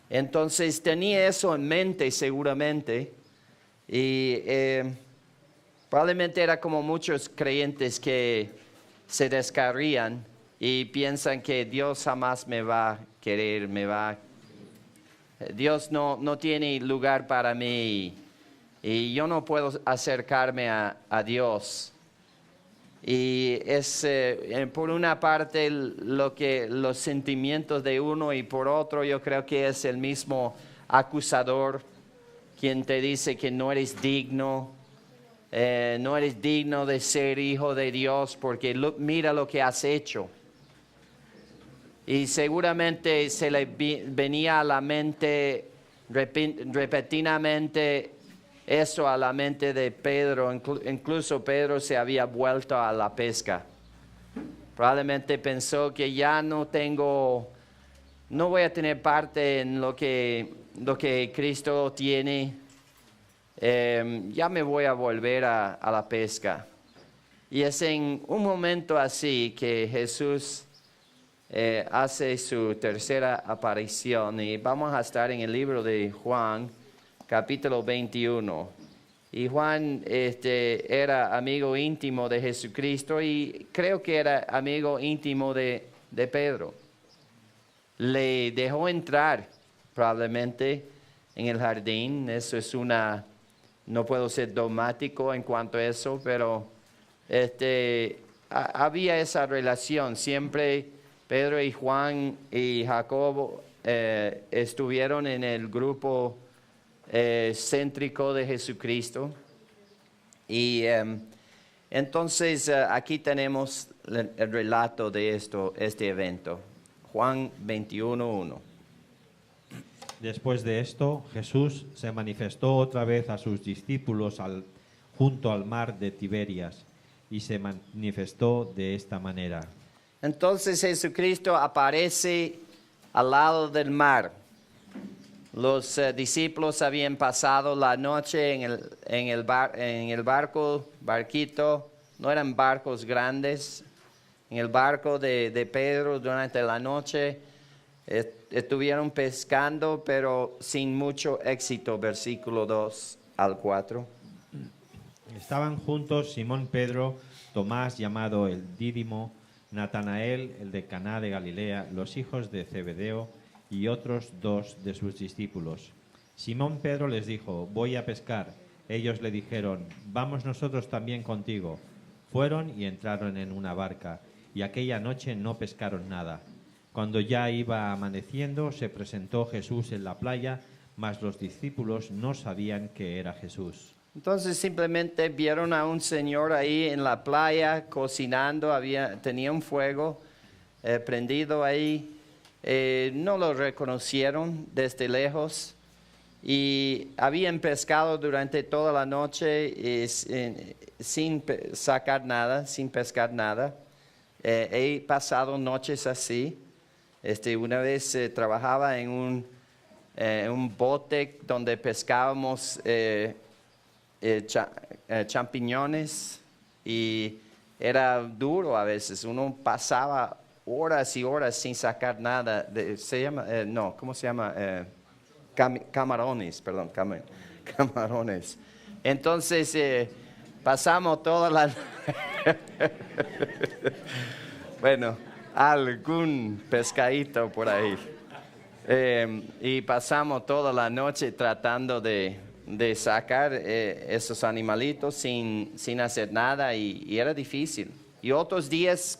Entonces tenía eso en mente seguramente y probablemente era como muchos creyentes que se descarrían y piensan que Dios jamás me va a querer, Dios no tiene lugar para mí y yo no puedo acercarme a Dios. Y es por una parte los sentimientos de uno y por otro yo creo que es el mismo acusador quien te dice que no eres digno de ser hijo de Dios porque mira lo que has hecho. Y seguramente se le venía a la mente repentinamente eso a la mente de Pedro. Incluso Pedro se había vuelto a la pesca. Probablemente pensó que ya no voy a tener parte en lo que Cristo tiene. Ya me voy a volver a la pesca. Y es en un momento así que Jesús hace su tercera aparición y vamos a estar en el libro de Juan, capítulo 21. Y Juan era amigo íntimo de Jesucristo y creo que era amigo íntimo de Pedro. Le dejó entrar probablemente en el jardín. Eso es no puedo ser dogmático en cuanto a eso, pero había esa relación. Siempre Pedro y Juan y Jacobo estuvieron en el grupo céntrico de Jesucristo. Y entonces aquí tenemos el relato de este evento. Juan 21:1. Después de esto, Jesús se manifestó otra vez a sus discípulos junto al mar de Tiberias y se manifestó de esta manera. Entonces Jesucristo aparece al lado del mar. Los discípulos habían pasado la noche en el barquito, no eran barcos grandes, en el barco de Pedro durante la noche. Estuvieron pescando, pero sin mucho éxito, versículo 2-4. Estaban juntos Simón Pedro, Tomás llamado el Dídimo, Natanael, el de Caná de Galilea, los hijos de Zebedeo y otros dos de sus discípulos. Simón Pedro les dijo: voy a pescar. Ellos le dijeron: vamos nosotros también contigo. Fueron y entraron en una barca, y aquella noche no pescaron nada. Cuando ya iba amaneciendo, se presentó Jesús en la playa, mas los discípulos no sabían que era Jesús. Entonces simplemente vieron a un señor ahí en la playa cocinando, tenía un fuego prendido ahí. No lo reconocieron desde lejos y habían pescado durante toda la noche sin pescar nada. He pasado noches así. Una vez trabajaba en un bote donde pescábamos champiñones y era duro a veces. Uno pasaba horas y horas sin sacar nada. ¿Cómo se llama? Camarones, perdón, camarones. Entonces pasamos toda la... bueno, algún pescadito por ahí. Y pasamos toda la noche tratando de sacar esos animalitos sin hacer nada y era difícil. Y otros días,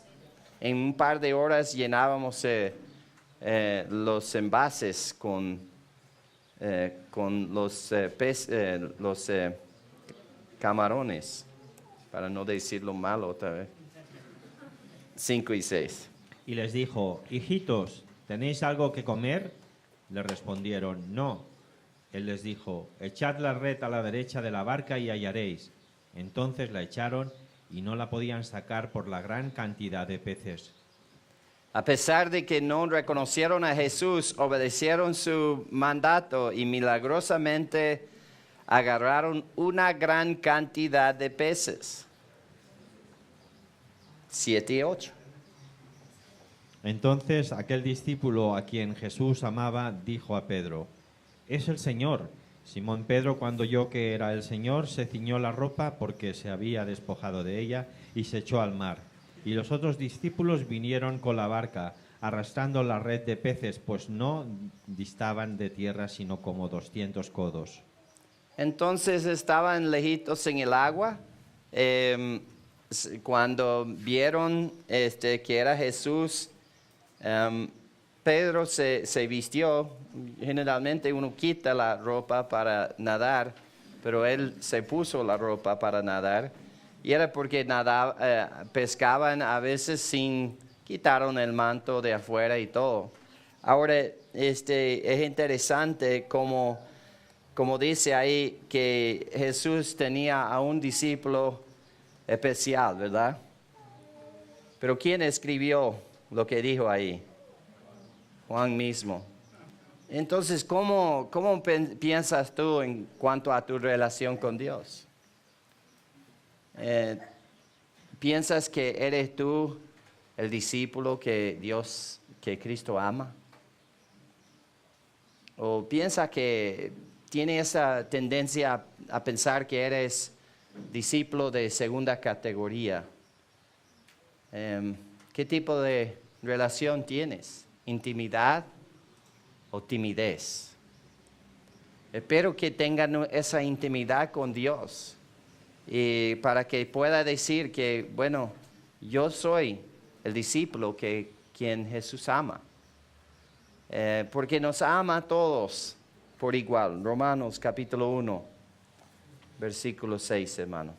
en un par de horas, llenábamos los envases con los camarones, para no decirlo mal otra vez. 5 y 6. Y les dijo: hijitos, ¿tenéis algo que comer? Le respondieron: no. Él les dijo: echad la red a la derecha de la barca y hallaréis. Entonces la echaron y no la podían sacar por la gran cantidad de peces. A pesar de que no reconocieron a Jesús, obedecieron su mandato y milagrosamente agarraron una gran cantidad de peces. 7 y 8. Entonces aquel discípulo a quien Jesús amaba dijo a Pedro: «Es el Señor». Simón Pedro, cuando oyó que era el Señor, se ciñó la ropa porque se había despojado de ella y se echó al mar. Y los otros discípulos vinieron con la barca, arrastrando la red de peces, pues no distaban de tierra sino como 200 codos. Entonces estaban lejitos en el agua. Cuando vieron que era Jesús, Pedro se vistió. Generalmente uno quita la ropa para nadar, pero él se puso la ropa para nadar. Y era porque pescaban a veces sin quitaron el manto de afuera y todo. Ahora, es interesante como dice ahí que Jesús tenía a un discípulo especial, ¿verdad? Pero ¿quién escribió lo que dijo ahí? Juan mismo. Entonces, ¿cómo piensas tú en cuanto a tu relación con Dios? ¿Piensas que eres tú el discípulo que Cristo ama? ¿O piensas que tiene esa tendencia a pensar que eres discípulo de segunda categoría? ¿Qué tipo de relación tienes? ¿Intimidad o timidez? Espero que tengan esa intimidad con Dios y para que pueda decir que, bueno, yo soy el discípulo quien Jesús ama. Porque nos ama a todos por igual. Romanos capítulo 1, versículo 6, hermano.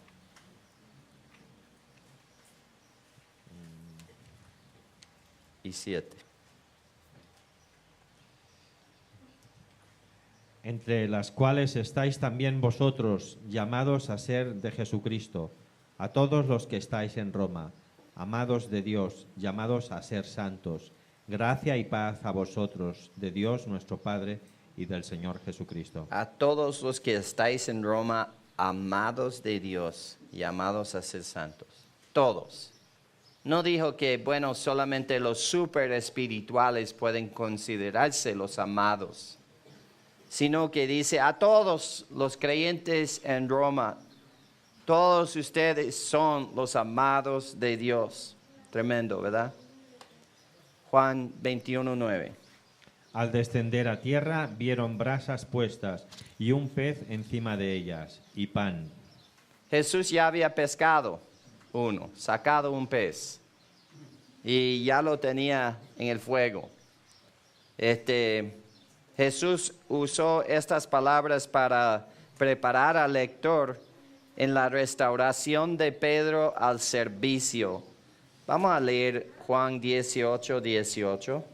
Y 7. Entre las cuales estáis también vosotros, llamados a ser de Jesucristo, a todos los que estáis en Roma, amados de Dios, llamados a ser santos. Gracia y paz a vosotros, de Dios nuestro Padre y del Señor Jesucristo. A todos los que estáis en Roma, amados de Dios, llamados a ser santos. Todos. No dijo que, bueno, solamente los super espirituales pueden considerarse los amados, sino que dice a todos los creyentes en Roma, todos ustedes son los amados de Dios. Tremendo, ¿verdad? Juan 21:9. Al descender a tierra vieron brasas puestas y un pez encima de ellas y pan. Jesús ya había pescado sacado un pez y ya lo tenía en el fuego. Jesús usó estas palabras para preparar al lector en la restauración de Pedro al servicio. Vamos a leer Juan 18:18.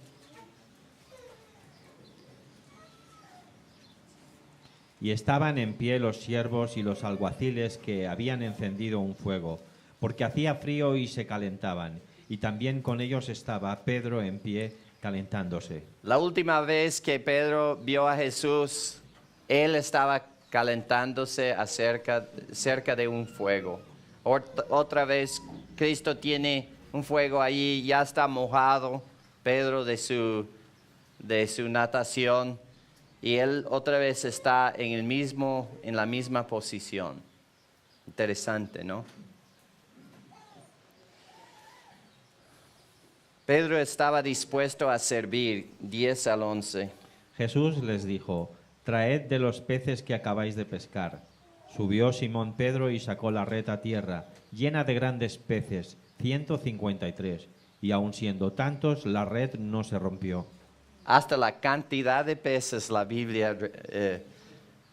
Y estaban en pie los siervos y los alguaciles que habían encendido un fuego, porque hacía frío y se calentaban. Y también con ellos estaba Pedro en pie, calentándose. La última vez que Pedro vio a Jesús, él estaba calentándose cerca de un fuego. Otra vez Cristo tiene un fuego ahí, ya está mojado Pedro de su natación y él otra vez está en la misma posición. Interesante, ¿no? Pedro estaba dispuesto a servir, 10-11. Jesús les dijo: traed de los peces que acabáis de pescar. Subió Simón Pedro y sacó la red a tierra, llena de grandes peces, 153, y aun siendo tantos, la red no se rompió. Hasta la cantidad de peces la Biblia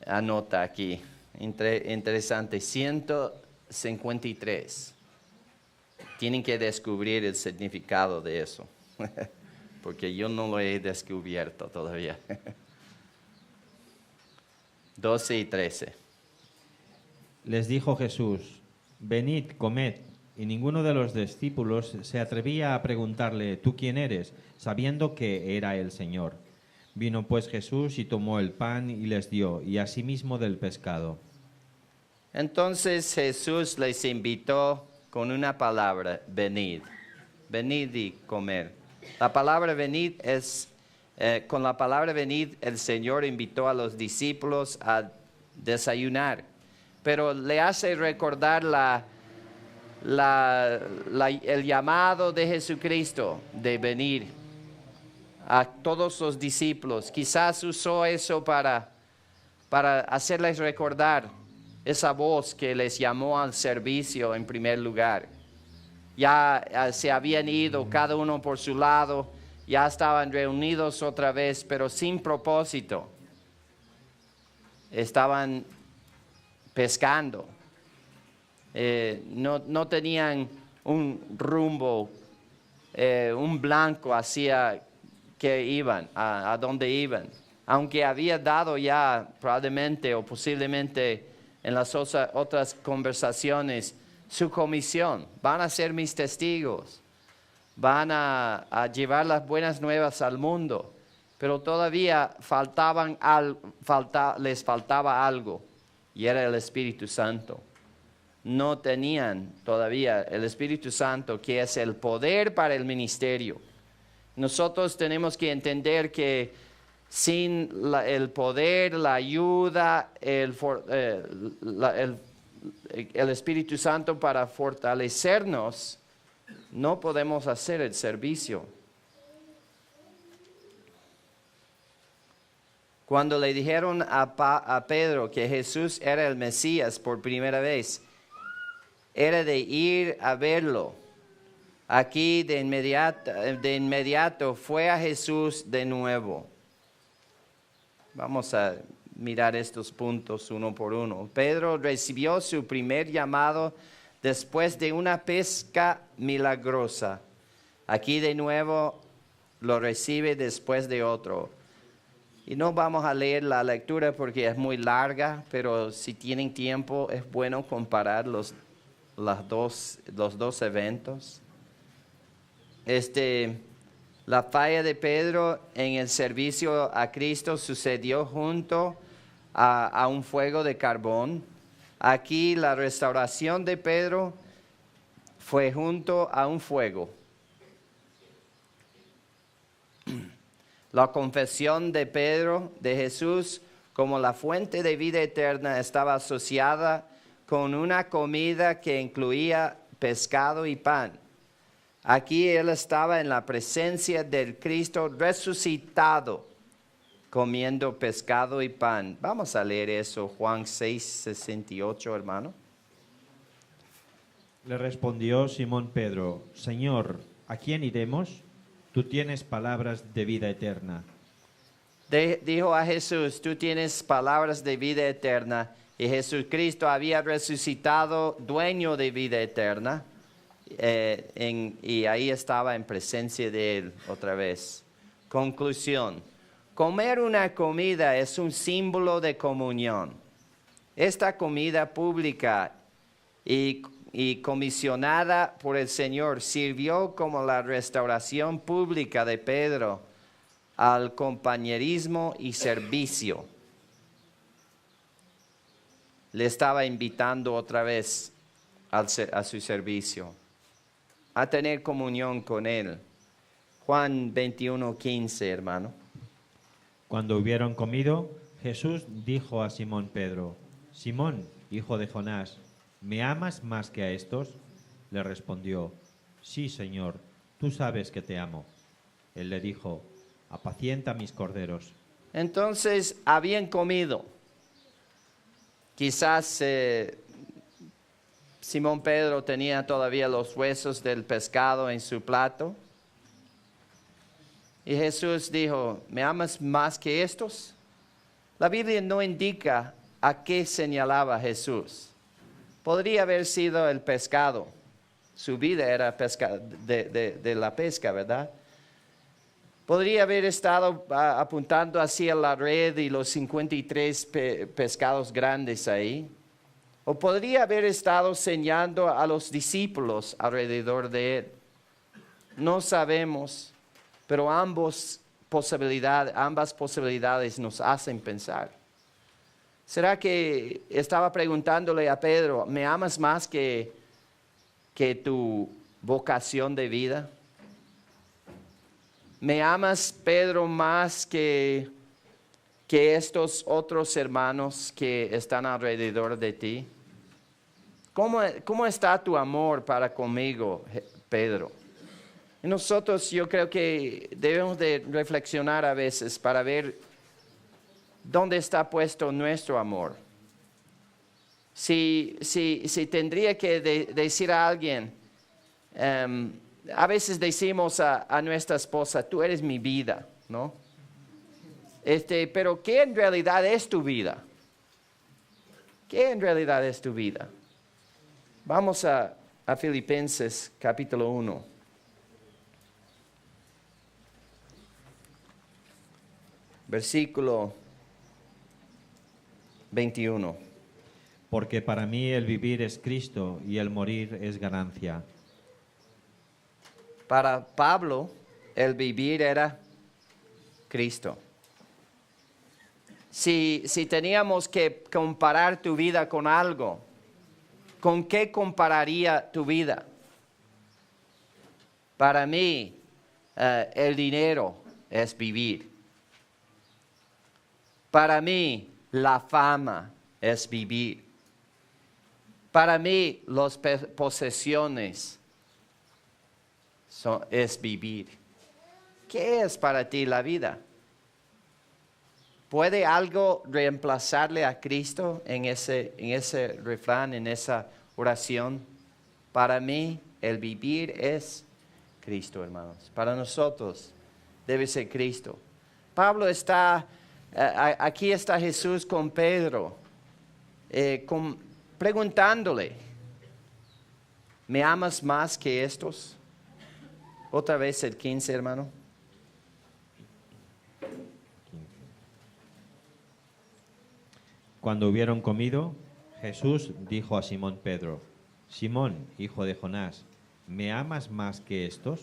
anota aquí. Interesante, 153. Tienen que descubrir el significado de eso, porque yo no lo he descubierto todavía. 12 y 13. Les dijo Jesús: venid, comed. Y ninguno de los discípulos se atrevía a preguntarle: ¿tú quién eres?, sabiendo que era el Señor. Vino pues Jesús y tomó el pan y les dio, y asimismo del pescado. Entonces Jesús les invitó con una palabra: venid, venid y comer. La palabra venid con la palabra venid el Señor invitó a los discípulos a desayunar, pero le hace recordar el llamado de Jesucristo de venir a todos los discípulos. Quizás usó eso para hacerles recordar esa voz que les llamó al servicio en primer lugar. Ya se habían ido cada uno por su lado, ya estaban reunidos otra vez, pero sin propósito. Estaban pescando. No tenían un rumbo, un blanco hacia que iban, a dónde iban. Aunque había dado ya probablemente o posiblemente en las otras conversaciones su comisión. Van a ser mis testigos. Van a llevar las buenas nuevas al mundo. Pero todavía les faltaba algo. Y era el Espíritu Santo. No tenían todavía el Espíritu Santo, que es el poder para el ministerio. Nosotros tenemos que entender que sin el poder, la ayuda, el Espíritu Santo para fortalecernos, no podemos hacer el servicio. Cuando le dijeron a Pedro que Jesús era el Mesías por primera vez, era de ir a verlo. Aquí de inmediato fue a Jesús de nuevo. Vamos a mirar estos puntos uno por uno. Pedro recibió su primer llamado después de una pesca milagrosa. Aquí de nuevo lo recibe después de otro. Y no vamos a leer la lectura porque es muy larga, pero si tienen tiempo es bueno comparar los dos eventos. La falla de Pedro en el servicio a Cristo sucedió junto a un fuego de carbón. Aquí la restauración de Pedro fue junto a un fuego. La confesión de Pedro de Jesús como la fuente de vida eterna estaba asociada con una comida que incluía pescado y pan. Aquí él estaba en la presencia del Cristo resucitado, comiendo pescado y pan. Vamos a leer eso, Juan 6:68, hermano. Le respondió Simón Pedro: Señor, ¿a quién iremos? Tú tienes palabras de vida eterna. Dijo a Jesús: tú tienes palabras de vida eterna. Y Jesucristo había resucitado, dueño de vida eterna. Y ahí estaba en presencia de él otra vez. Conclusión: comer una comida es un símbolo de comunión. Esta comida pública y comisionada por el Señor sirvió como la restauración pública de Pedro al compañerismo y servicio. Le estaba invitando otra vez a su servicio, a tener comunión con él. Juan 21:15, hermano. Cuando hubieron comido, Jesús dijo a Simón Pedro: Simón, hijo de Jonás, ¿me amas más que a estos? Le respondió: Sí, Señor, tú sabes que te amo. Él le dijo: apacienta mis corderos. Entonces habían comido. Quizás Simón Pedro tenía todavía los huesos del pescado en su plato. Y Jesús dijo: ¿me amas más que estos? La Biblia no indica a qué señalaba Jesús. Podría haber sido el pescado. Su vida era de la pesca, ¿verdad? Podría haber estado apuntando hacia la red y los 53 pescados grandes ahí. O podría haber estado señalando a los discípulos alrededor de él. No sabemos, pero ambas posibilidades nos hacen pensar. ¿Será que estaba preguntándole a Pedro: ¿me amas más que tu vocación de vida? ¿Me amas, Pedro, más que estos otros hermanos que están alrededor de ti? ¿Cómo está tu amor para conmigo, Pedro? Y nosotros yo creo que debemos de reflexionar a veces para ver dónde está puesto nuestro amor. Si tendría que decir a alguien, a veces decimos a nuestra esposa, tú eres mi vida, ¿no? Pero ¿qué en realidad es tu vida? ¿Qué en realidad es tu vida? Vamos a Filipenses capítulo 1. Versículo 21. Porque para mí el vivir es Cristo y el morir es ganancia. Para Pablo, el vivir era Cristo. Si teníamos que comparar tu vida con algo, ¿con qué compararía tu vida? Para mí, el dinero es vivir. Para mí, la fama es vivir. Para mí, las posesiones es vivir. ¿Qué es para ti la vida? ¿Puede algo reemplazarle a Cristo en ese refrán, en esa oración? Para mí, el vivir es Cristo, hermanos. Para nosotros debe ser Cristo. Pablo está, aquí está Jesús con Pedro, preguntándole, ¿me amas más que estos? Otra vez el 15, hermano. Cuando hubieron comido, Jesús dijo a Simón Pedro, Simón, hijo de Jonás, ¿me amas más que estos?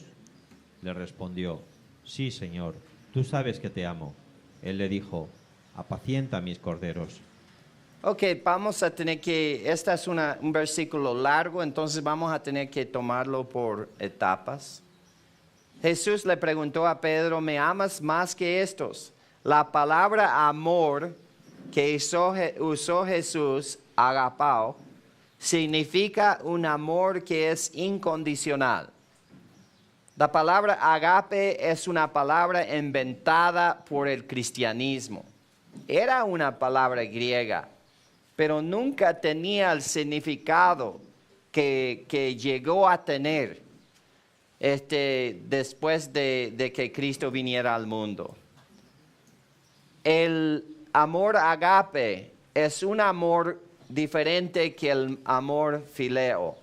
Le respondió, sí, Señor, tú sabes que te amo. Él le dijo, apacienta mis corderos. Ok, vamos a tener que, este es un versículo largo, entonces vamos a tener que tomarlo por etapas. Jesús le preguntó a Pedro, ¿me amas que estos? La palabra amor que usó Jesús, agapao, significa un amor que es incondicional. La palabra agape es una palabra inventada por el cristianismo. Era una palabra griega, pero nunca tenía el significado que llegó a tener después de que Cristo viniera al mundo. El amor agape es un amor diferente que el amor fileo.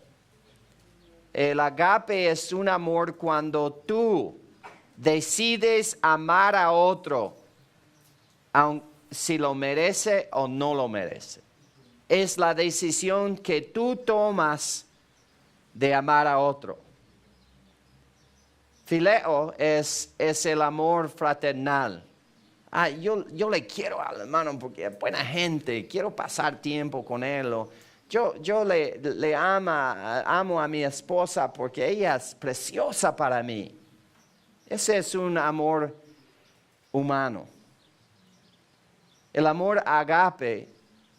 El agape es un amor cuando tú decides amar a otro, aun si lo merece o no lo merece. Es la decisión que tú tomas de amar a otro. Fileo es el amor fraternal. Yo le quiero al hermano porque es buena gente, quiero pasar tiempo con él. Yo le amo a mi esposa porque ella es preciosa para mí. Ese es un amor humano. El amor agape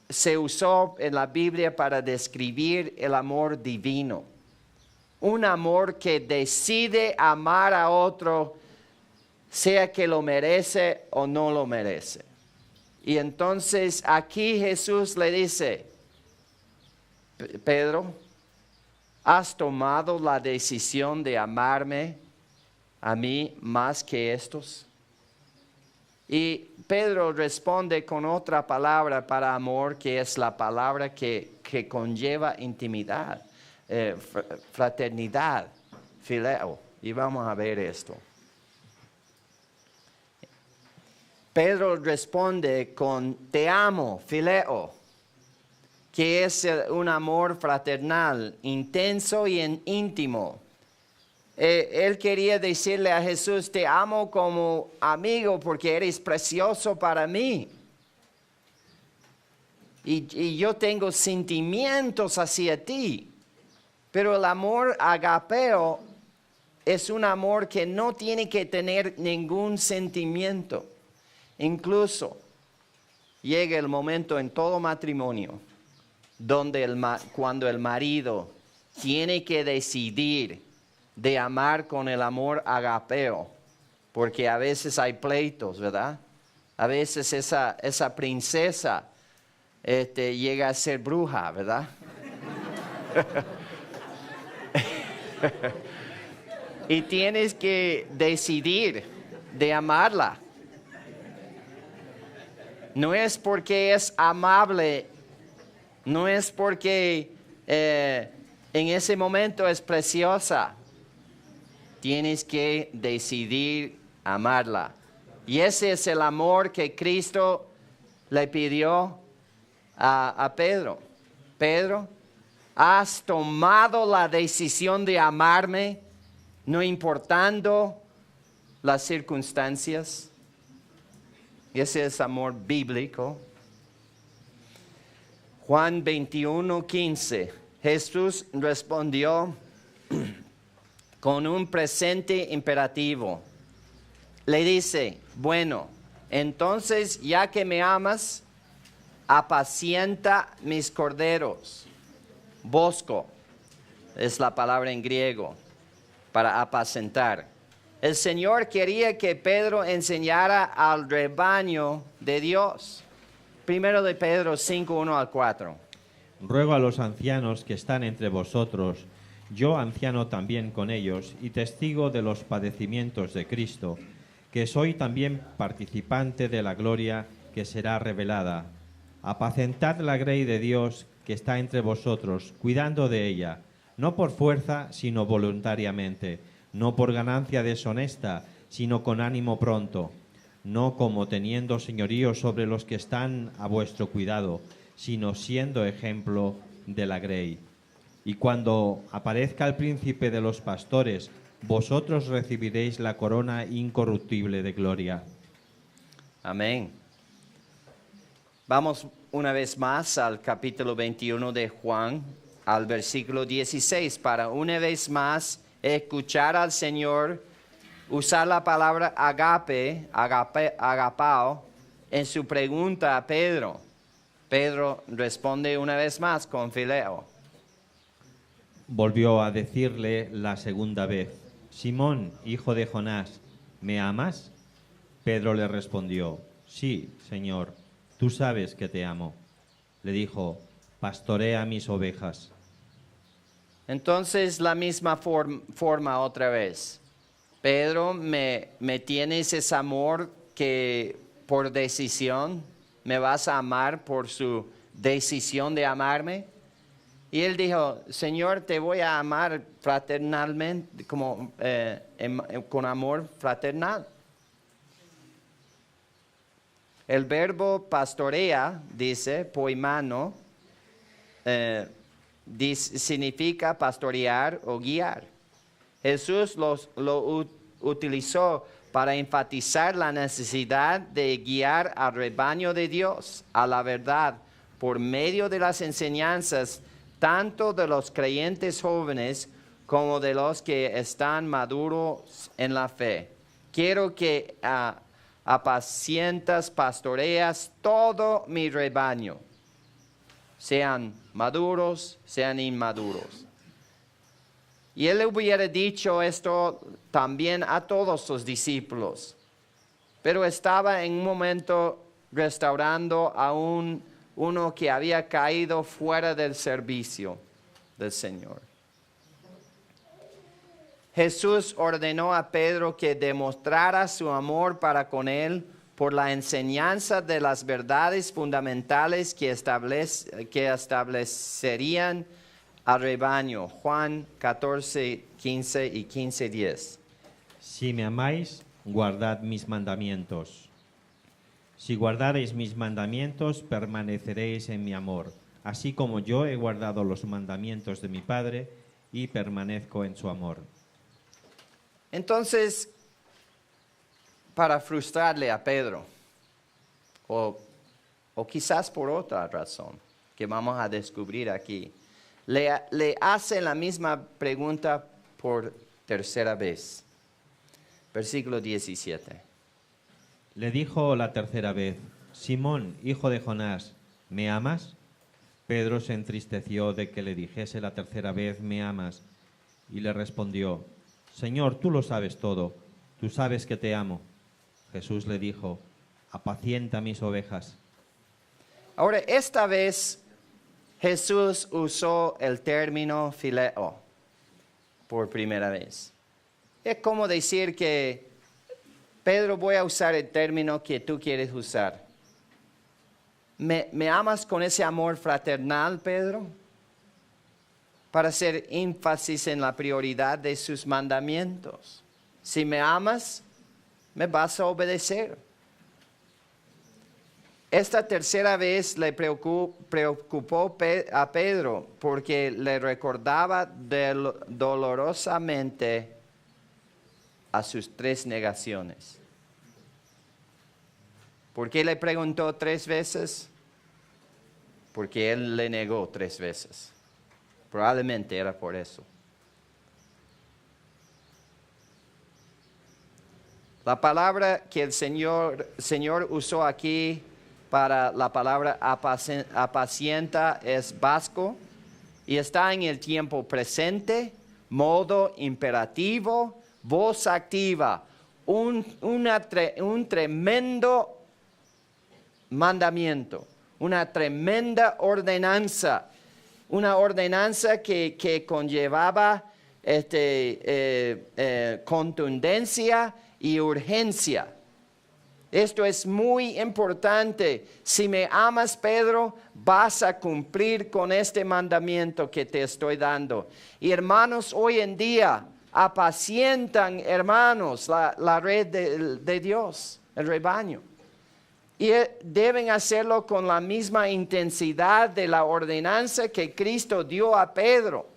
se usó en la Biblia para describir el amor divino. Un amor que decide amar a otro, sea que lo merece o no lo merece. Y entonces aquí Jesús le dice, Pedro, ¿has tomado la decisión de amarme a mí más que estos? Y Pedro responde con otra palabra para amor, que es la palabra que conlleva intimidad, fraternidad, fileo. Y vamos a ver esto. Pedro responde con te amo, fileo, que es un amor fraternal, intenso y íntimo. Él quería decirle a Jesús, te amo como amigo porque eres precioso para mí. Y yo tengo sentimientos hacia ti. Pero el amor agapeo es un amor que no tiene que tener ningún sentimiento. Incluso llega el momento en todo matrimonio donde cuando el marido tiene que decidir de amar con el amor agapeo, porque a veces hay pleitos, ¿verdad? A veces esa princesa llega a ser bruja, ¿verdad? Y tienes que decidir de amarla. No es porque es amable, no es porque en ese momento es preciosa. Tienes que decidir amarla. Y ese es el amor que Cristo le pidió a Pedro. Pedro, has tomado la decisión de amarme, no importando las circunstancias. Y ese es amor bíblico. Juan 21:15. Jesús respondió con un presente imperativo. Le dice, bueno, entonces ya que me amas, apacienta mis corderos. Bosco es la palabra en griego para apacentar. El Señor quería que Pedro enseñara al rebaño de Dios. Primero de Pedro 5:1-4. Ruego a los ancianos que están entre vosotros, yo anciano también con ellos y testigo de los padecimientos de Cristo, que soy también participante de la gloria que será revelada. Apacentad la grey de Dios que está entre vosotros, cuidando de ella, no por fuerza, sino voluntariamente, no por ganancia deshonesta, sino con ánimo pronto, no como teniendo señorío sobre los que están a vuestro cuidado, sino siendo ejemplo de la grey. Y cuando aparezca el príncipe de los pastores, vosotros recibiréis la corona incorruptible de gloria. Amén. Vamos una vez más al capítulo 21 de Juan, al versículo 16, para una vez más escuchar al Señor usar la palabra agapao, en su pregunta a Pedro. Pedro responde una vez más con fileo. Volvió a decirle la segunda vez, Simón, hijo de Jonás, ¿me amas? Pedro le respondió, sí, Señor, tú sabes que te amo. Le dijo, pastorea mis ovejas. Entonces la misma forma otra vez. Pedro, ¿me tienes ese amor que por decisión me vas a amar por su decisión de amarme? Y él dijo, Señor, te voy a amar fraternalmente, con amor fraternal. El verbo pastorea, dice, poimano, significa pastorear o guiar. Jesús lo utilizó para enfatizar la necesidad de guiar al rebaño de Dios a la verdad por medio de las enseñanzas tanto de los creyentes jóvenes como de los que están maduros en la fe. Quiero que apacientas, pastoreas todo mi rebaño, sean maduros, sean inmaduros. Y él hubiera dicho esto también a todos sus discípulos, pero estaba en un momento restaurando a uno que había caído fuera del servicio del Señor. Jesús ordenó a Pedro que demostrara su amor para con él por la enseñanza de las verdades fundamentales que establecerían al rebaño. Juan 14:15 y 15:10. Si me amáis, guardad mis mandamientos. Si guardareis mis mandamientos, permaneceréis en mi amor, así como yo he guardado los mandamientos de mi Padre y permanezco en su amor. Entonces, para frustrarle a Pedro, o quizás por otra razón que vamos a descubrir aquí, le hace la misma pregunta por tercera vez. Versículo 17. Le dijo la tercera vez: Simón, hijo de Jonás, ¿me amas? Pedro se entristeció de que le dijese la tercera vez: ¿me amas? Y le respondió: Señor, tú lo sabes todo, tú sabes que te amo. Jesús le dijo: apacienta mis ovejas. Ahora, esta vez Jesús usó el término phileo por primera vez. Es como decir que, Pedro, voy a usar el término que tú quieres usar. ¿Me amas con ese amor fraternal, Pedro? Para hacer énfasis en la prioridad de sus mandamientos. Si me amas, me vas a obedecer. Esta tercera vez le preocupó a Pedro porque le recordaba dolorosamente a sus 3 negaciones. ¿Por qué le preguntó 3 veces? Porque él le negó 3 veces. Probablemente era por eso. La palabra que el Señor usó aquí para la palabra apacienta es vasco y está en el tiempo presente, modo imperativo, voz activa, un tremendo mandamiento, una tremenda ordenanza, una ordenanza que conllevaba contundencia y urgencia. Esto es muy importante. Si me amas, Pedro, vas a cumplir con este mandamiento que te estoy dando. Y hermanos, hoy en día apacientan, hermanos, la red de Dios, el rebaño. Y deben hacerlo con la misma intensidad de la ordenanza que Cristo dio a Pedro.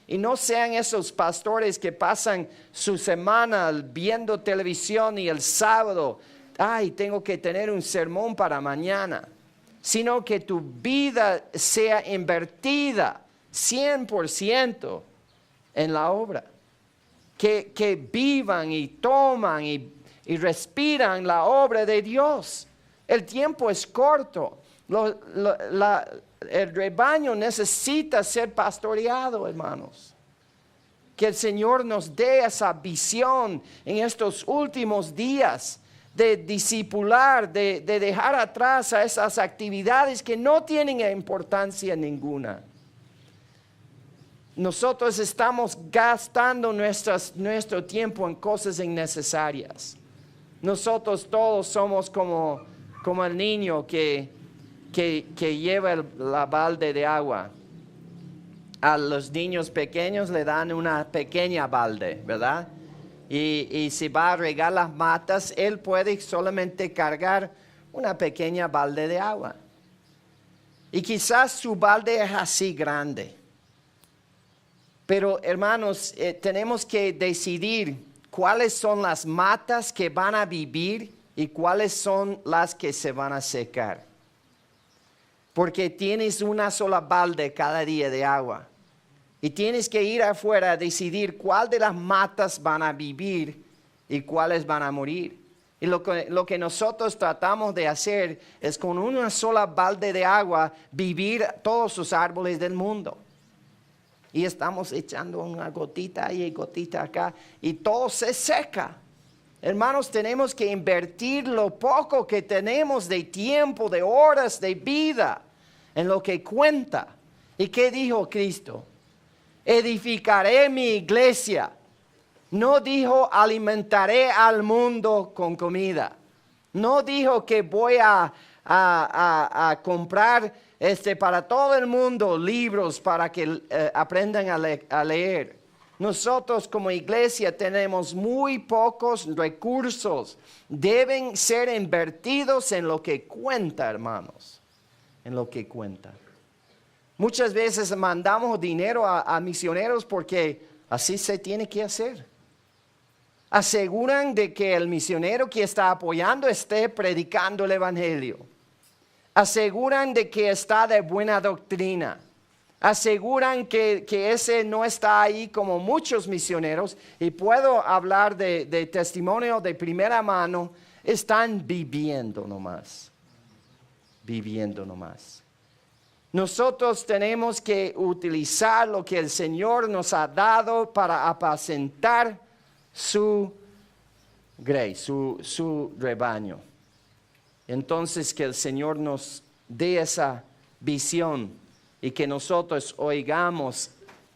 Y no sean esos pastores que pasan su semana viendo televisión y el sábado, ay, tengo que tener un sermón para mañana. Sino que tu vida sea invertida 100% en la obra. Que vivan y toman y respiran la obra de Dios. El tiempo es corto. El rebaño necesita ser pastoreado, hermanos. Que el Señor nos dé esa visión en estos últimos días de discipular, de dejar atrás a esas actividades que no tienen importancia ninguna. Nosotros estamos gastando nuestro tiempo en cosas innecesarias. Nosotros todos somos como el niño que lleva la balde de agua. A los niños pequeños le dan una pequeña balde, ¿verdad? Y si va a regar las matas, él puede solamente cargar una pequeña balde de agua. Y quizás su balde es así grande. Pero hermanos, tenemos que decidir cuáles son las matas que van a vivir y cuáles son las que se van a secar. Porque tienes una sola balde cada día de agua. Y tienes que ir afuera a decidir cuál de las matas van a vivir y cuáles van a morir. Y lo que nosotros tratamos de hacer es con una sola balde de agua vivir todos los árboles del mundo. Y estamos echando una gotita ahí y gotita acá y todo se seca. Hermanos, tenemos que invertir lo poco que tenemos de tiempo, de horas, de vida en lo que cuenta. ¿Y qué dijo Cristo? Edificaré mi iglesia. No dijo alimentaré al mundo con comida. No dijo que voy a comprar para todo el mundo libros para que aprendan a leer. Nosotros como iglesia tenemos muy pocos recursos. Deben ser invertidos en lo que cuenta, hermanos. En lo que cuenta. Muchas veces mandamos dinero a misioneros porque así se tiene que hacer. Aseguran de que el misionero que está apoyando esté predicando el evangelio. Aseguran de que está de buena doctrina. aseguran que ese no está ahí como muchos misioneros, y puedo hablar de testimonio de primera mano, están viviendo nomás. Viviendo nomás. Nosotros tenemos que utilizar lo que el Señor nos ha dado para apacentar su grey, su rebaño. Entonces que el Señor nos dé esa visión y que nosotros oigamos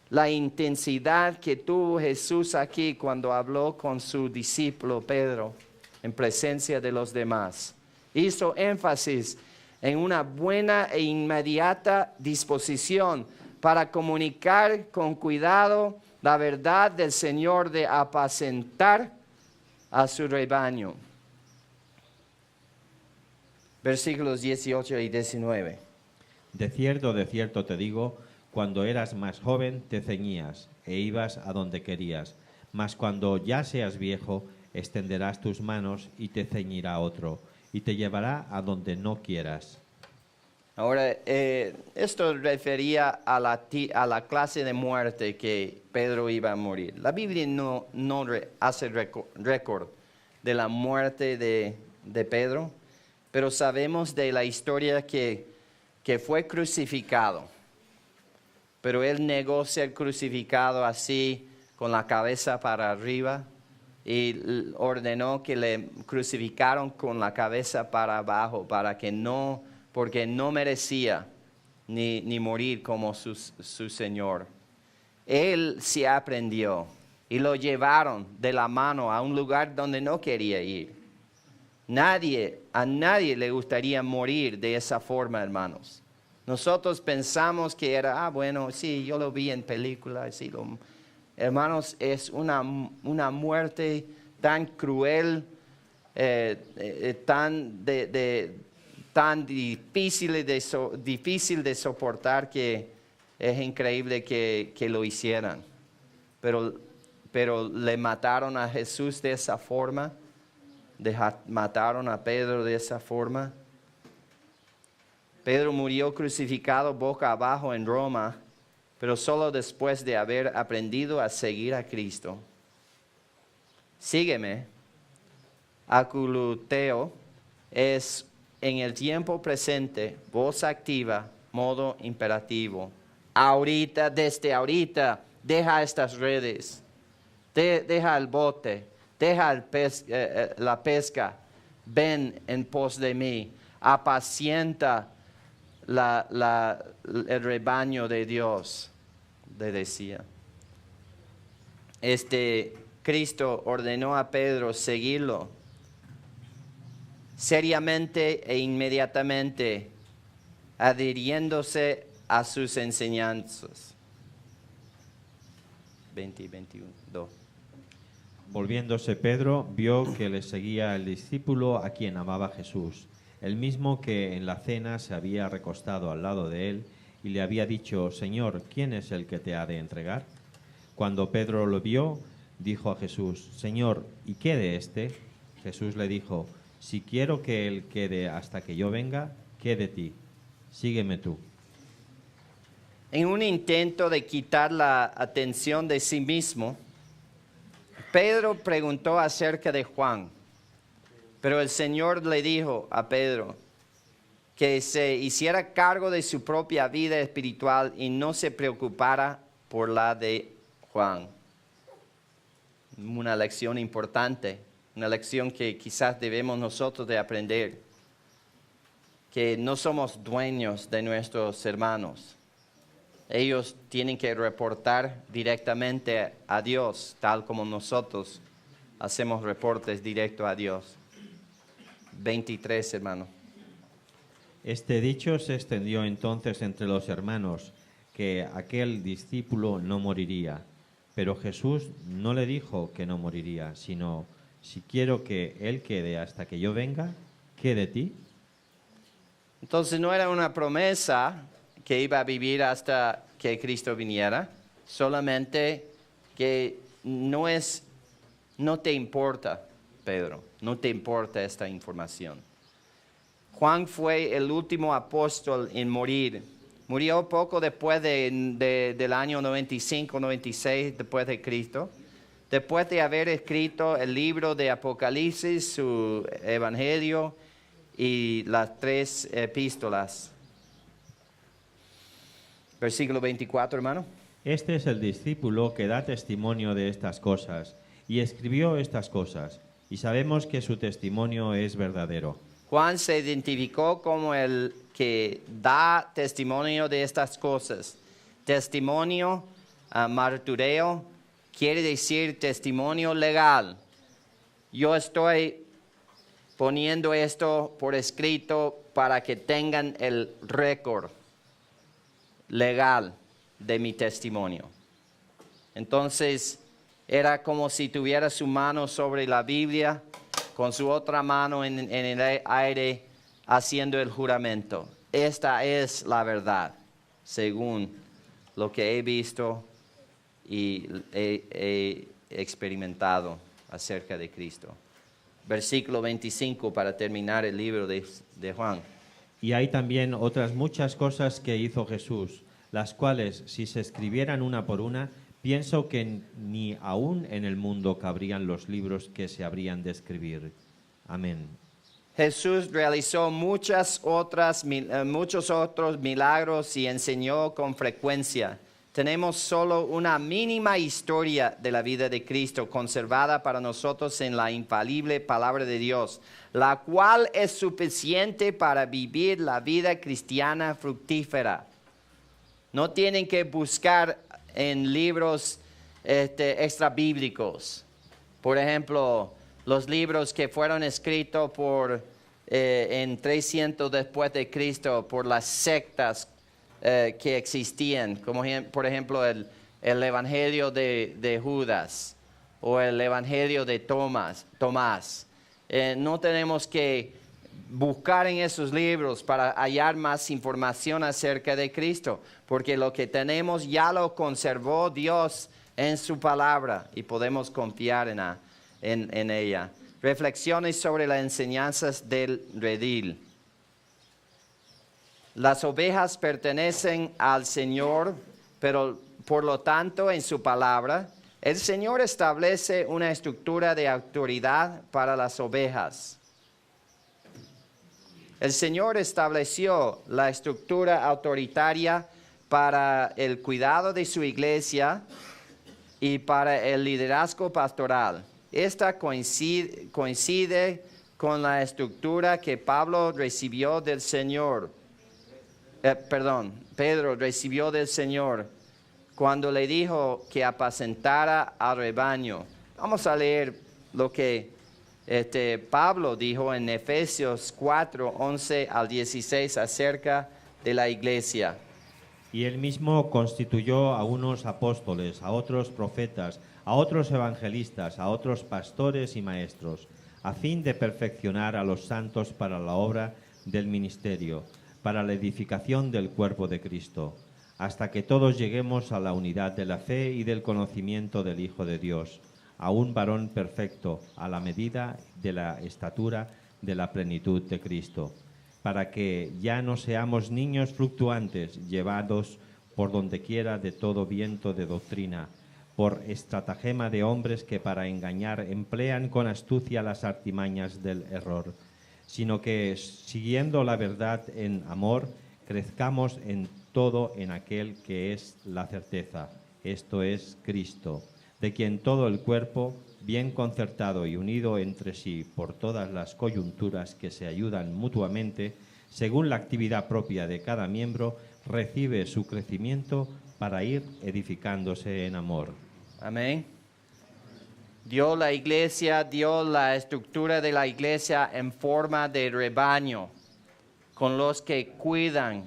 la intensidad que tuvo Jesús aquí cuando habló con su discípulo Pedro en presencia de los demás. Hizo énfasis en una buena e inmediata disposición para comunicar con cuidado la verdad del Señor de apacentar a su rebaño. Versículos 18 y 19. De cierto te digo, cuando eras más joven te ceñías e ibas a donde querías, mas cuando ya seas viejo extenderás tus manos y te ceñirá otro, y te llevará a donde no quieras. Ahora, esto refería a la clase de muerte que Pedro iba a morir. La Biblia no hace récord de la muerte de Pedro, pero sabemos de la historia que fue crucificado. Pero él negó ser crucificado así, con la cabeza para arriba, y ordenó que le crucificaron con la cabeza para abajo, porque no merecía ni morir como su Señor. Él se aprendió y lo llevaron de la mano a un lugar donde no quería ir. A nadie le gustaría morir de esa forma, hermanos. Nosotros pensamos que era, bueno, sí, yo lo vi en películas. Sí, hermanos, es una muerte tan cruel, tan difícil de soportar, que es increíble que lo hicieran. Pero le mataron a Jesús de esa forma. Mataron a Pedro de esa forma. Pedro murió crucificado boca abajo en Roma, pero solo después de haber aprendido a seguir a Cristo. Sígueme. Aculuteo es en el tiempo presente, voz activa, modo imperativo. Ahorita, desde ahorita, deja estas redes, deja el bote, deja la pesca, ven en pos de mí, apacienta el rebaño de Dios, le decía. Cristo ordenó a Pedro seguirlo seriamente e inmediatamente, adhiriéndose a sus enseñanzas. 20 y 21. Volviéndose Pedro, vio que le seguía el discípulo a quien amaba Jesús, el mismo que en la cena se había recostado al lado de él y le había dicho: Señor, ¿quién es el que te ha de entregar? Cuando Pedro lo vio, dijo a Jesús: Señor, ¿y qué de éste? Jesús le dijo: Si quiero que él quede hasta que yo venga, ¿qué de ti? Sígueme tú. En un intento de quitar la atención de sí mismo, Pedro preguntó acerca de Juan, pero el Señor le dijo a Pedro que se hiciera cargo de su propia vida espiritual y no se preocupara por la de Juan. Una lección importante, una lección que quizás debemos nosotros de aprender, que no somos dueños de nuestros hermanos. Ellos tienen que reportar directamente a Dios, tal como nosotros hacemos reportes directos a Dios. 23, hermano. Este dicho se extendió entonces entre los hermanos, que aquel discípulo no moriría. Pero Jesús no le dijo que no moriría, sino: si quiero que él quede hasta que yo venga, ¿qué de ti? Entonces no era una promesa que iba a vivir hasta que Cristo viniera, solamente que no te importa, Pedro, no te importa esta información. Juan fue el último apóstol en morir Murió poco después del año 95, 96 después de Cristo. Después de haber escrito el libro de Apocalipsis, su Evangelio y las 3 epístolas. Versículo 24, hermano. Este es el discípulo que da testimonio de estas cosas y escribió estas cosas, y sabemos que su testimonio es verdadero. Juan se identificó como el que da testimonio de estas cosas. Testimonio, martureo, quiere decir testimonio legal. Yo estoy poniendo esto por escrito para que tengan el récord legal de mi testimonio. Entonces, era como si tuviera su mano sobre la Biblia, con su otra mano en el aire, haciendo el juramento. Esta es la verdad, según lo que he visto y he experimentado acerca de Cristo. Versículo 25 para terminar el libro de Juan. Y hay también otras muchas cosas que hizo Jesús, las cuales, si se escribieran una por una, pienso que ni aún en el mundo cabrían los libros que se habrían de escribir. Amén. Jesús realizó muchos otros milagros y enseñó con frecuencia. Tenemos solo una mínima historia de la vida de Cristo conservada para nosotros en la infalible palabra de Dios, la cual es suficiente para vivir la vida cristiana fructífera. No tienen que buscar en libros extrabíblicos. Por ejemplo, los libros que fueron escritos en 300 después de Cristo por las sectas que existían, como por ejemplo el Evangelio de Judas o el Evangelio de Tomás. No tenemos que buscar en esos libros para hallar más información acerca de Cristo, porque lo que tenemos ya lo conservó Dios en su palabra y podemos confiar en ella. Reflexiones sobre las enseñanzas del redil. Las ovejas pertenecen al Señor, pero por lo tanto en su palabra, el Señor establece una estructura de autoridad para las ovejas. El Señor estableció la estructura autoritaria para el cuidado de su iglesia y para el liderazgo pastoral. Esta coincide con la estructura que Pedro recibió del Señor cuando le dijo que apacentara al rebaño. Vamos a leer lo que Pablo dijo en Efesios 4, 11 al 16 acerca de la iglesia. Y él mismo constituyó a unos apóstoles, a otros profetas, a otros evangelistas, a otros pastores y maestros, a fin de perfeccionar a los santos para la obra del ministerio, para la edificación del cuerpo de Cristo, hasta que todos lleguemos a la unidad de la fe y del conocimiento del Hijo de Dios, a un varón perfecto, a la medida de la estatura de la plenitud de Cristo, para que ya no seamos niños fluctuantes, llevados por dondequiera de todo viento de doctrina, por estratagema de hombres que para engañar emplean con astucia las artimañas del error, sino que, siguiendo la verdad en amor, crezcamos en todo en aquel que es la certeza, esto es Cristo, de quien todo el cuerpo, bien concertado y unido entre sí por todas las coyunturas que se ayudan mutuamente, según la actividad propia de cada miembro, recibe su crecimiento para ir edificándose en amor. Amén. Dio la estructura de la iglesia en forma de rebaño, con los que cuidan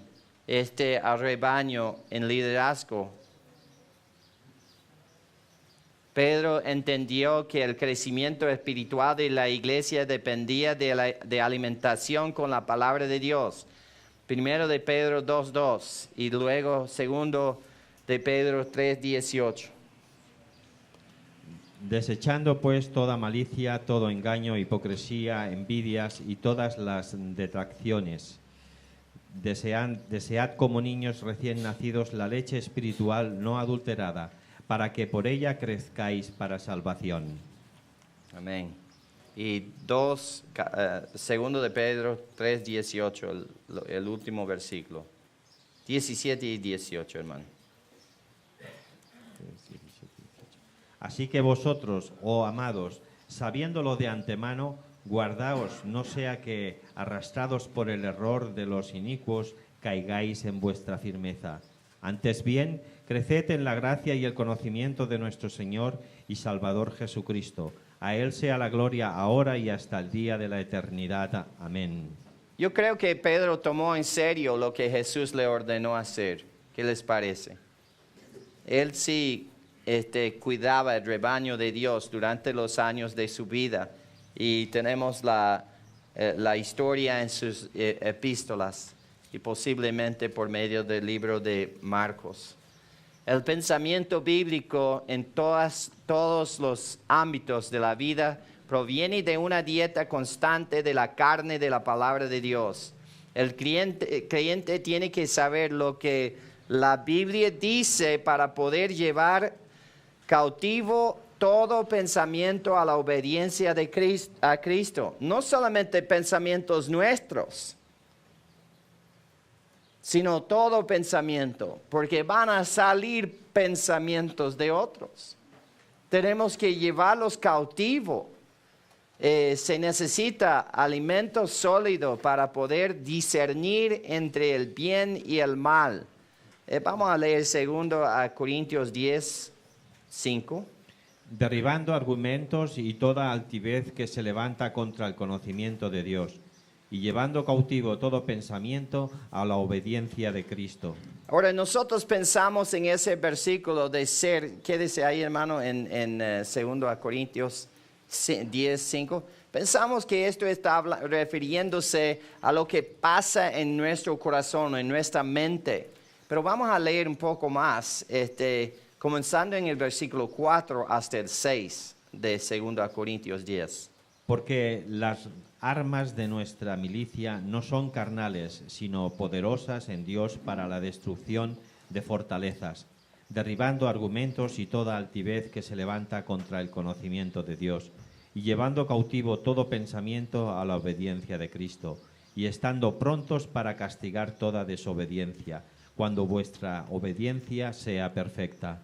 al rebaño en liderazgo. Pedro entendió que el crecimiento espiritual de la iglesia dependía de alimentación con la palabra de Dios. Primero de Pedro 2:2 y luego segundo de Pedro 3:18. Desechando pues toda malicia, todo engaño, hipocresía, envidias y todas las detracciones. Desead como niños recién nacidos la leche espiritual no adulterada, para que por ella crezcáis para salvación. Amén. Y segundo de Pedro 3:18, el último versículo. 17 y 18, hermano. Así que vosotros, oh amados, sabiéndolo de antemano, guardaos, no sea que, arrastrados por el error de los inicuos, caigáis en vuestra firmeza. Antes bien, creced en la gracia y el conocimiento de nuestro Señor y Salvador Jesucristo. A Él sea la gloria ahora y hasta el día de la eternidad. Amén. Yo creo que Pedro tomó en serio lo que Jesús le ordenó hacer. ¿Qué les parece? Él sí cuidaba el rebaño de Dios durante los años de su vida. Y tenemos la historia en sus epístolas y posiblemente por medio del libro de Marcos. El pensamiento bíblico en todos los ámbitos de la vida proviene de una dieta constante de la carne de la palabra de Dios. El creyente tiene que saber lo que la Biblia dice para poder llevar cautivo todo pensamiento a la obediencia a Cristo. No solamente pensamientos nuestros, sino todo pensamiento, porque van a salir pensamientos de otros. Tenemos que llevarlos cautivos. Se necesita alimento sólido para poder discernir entre el bien y el mal. Vamos a leer 2 Corintios 10:5. Derribando argumentos y toda altivez que se levanta contra el conocimiento de Dios, y llevando cautivo todo pensamiento a la obediencia de Cristo. Ahora nosotros pensamos en ese versículo de ser, ¿qué dice ahí, hermano, en 2 Corintios 10:5? Pensamos que esto está refiriéndose a lo que pasa en nuestro corazón, en nuestra mente. Pero vamos a leer un poco más, comenzando en el versículo 4 hasta el 6 de 2 Corintios 10. Porque las armas de nuestra milicia no son carnales, sino poderosas en Dios para la destrucción de fortalezas, derribando argumentos y toda altivez que se levanta contra el conocimiento de Dios, y llevando cautivo todo pensamiento a la obediencia de Cristo, y estando prontos para castigar toda desobediencia, cuando vuestra obediencia sea perfecta.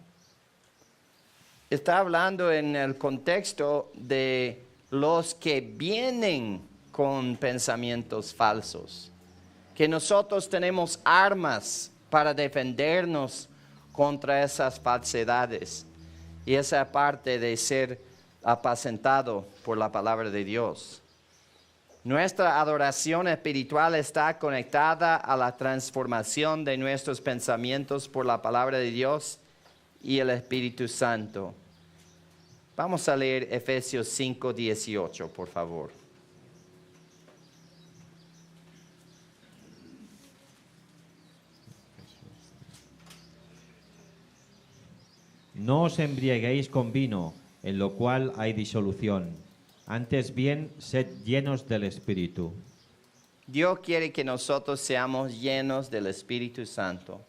Está hablando en el contexto de los que vienen con pensamientos falsos, que nosotros tenemos armas para defendernos contra esas falsedades, y esa parte de ser apacentado por la palabra de Dios. Nuestra adoración espiritual está conectada a la transformación de nuestros pensamientos por la palabra de Dios y el Espíritu Santo. Vamos a leer Efesios 5:18, por favor. No os embriaguéis con vino, en lo cual hay disolución. Antes bien, sed llenos del Espíritu. Dios quiere que nosotros seamos llenos del Espíritu Santo.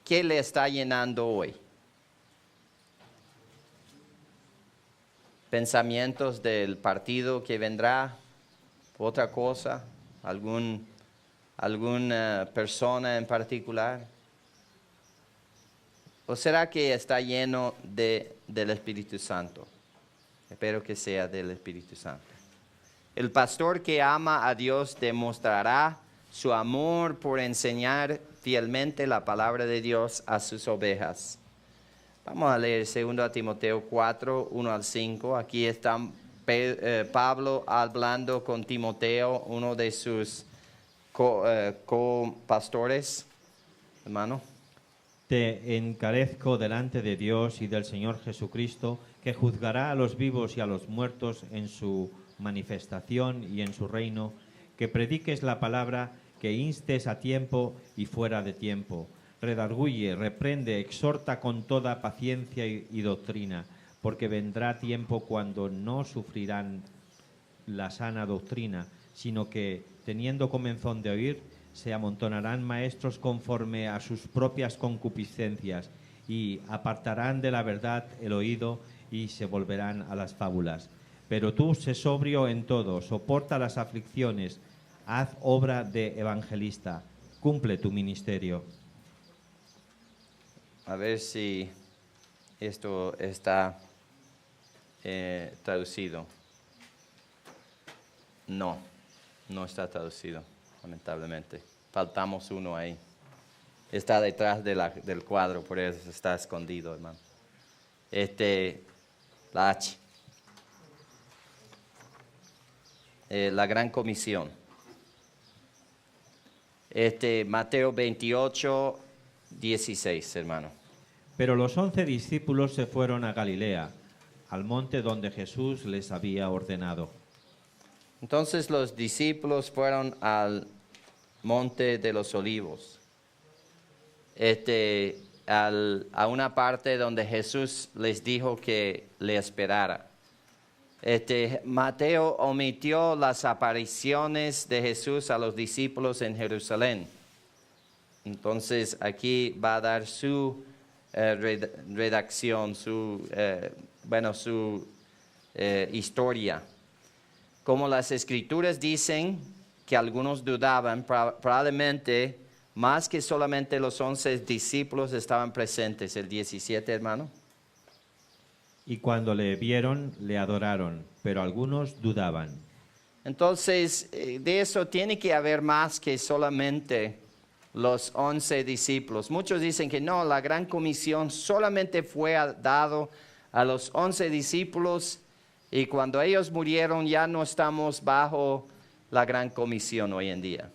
¿Qué le está llenando hoy? Pensamientos del partido que vendrá, otra cosa, alguna persona en particular. ¿O será que está lleno del Espíritu Santo? Espero que sea del Espíritu Santo. El pastor que ama a Dios demostrará su amor por enseñar fielmente la palabra de Dios a sus ovejas. Vamos a leer 2 Timoteo 4, 1 al 5. Aquí está Pablo hablando con Timoteo, uno de sus co-pastores, hermano. Te encarezco delante de Dios y del Señor Jesucristo, que juzgará a los vivos y a los muertos en su manifestación y en su reino, que prediques la palabra, que instes a tiempo y fuera de tiempo. Redarguye, reprende, exhorta con toda paciencia y doctrina, porque vendrá tiempo cuando no sufrirán la sana doctrina, sino que, teniendo comezón de oír, se amontonarán maestros conforme a sus propias concupiscencias y apartarán de la verdad el oído y se volverán a las fábulas. Pero tú, sé sobrio en todo, soporta las aflicciones, haz obra de evangelista, cumple tu ministerio. A ver si esto está traducido. No está traducido, lamentablemente. Faltamos uno ahí. Está detrás del cuadro, por eso está escondido, hermano. La H. La gran comisión. Mateo 28, 16, hermano. Pero los 11 discípulos se fueron a Galilea, al monte donde Jesús les había ordenado. Entonces los discípulos fueron al monte de los olivos, a una parte donde Jesús les dijo que le esperara. Mateo omitió las apariciones de Jesús a los discípulos en Jerusalén. Entonces aquí va a dar su redacción, su historia. Como las escrituras dicen que algunos dudaban, probablemente más que solamente los 11 discípulos estaban presentes, el 17, hermano. Y cuando le vieron, le adoraron, pero algunos dudaban. Entonces, de eso tiene que haber más que solamente los 11 discípulos. Muchos dicen que no, la gran comisión solamente fue dado a los 11 discípulos y cuando ellos murieron ya no estamos bajo la gran comisión hoy en día.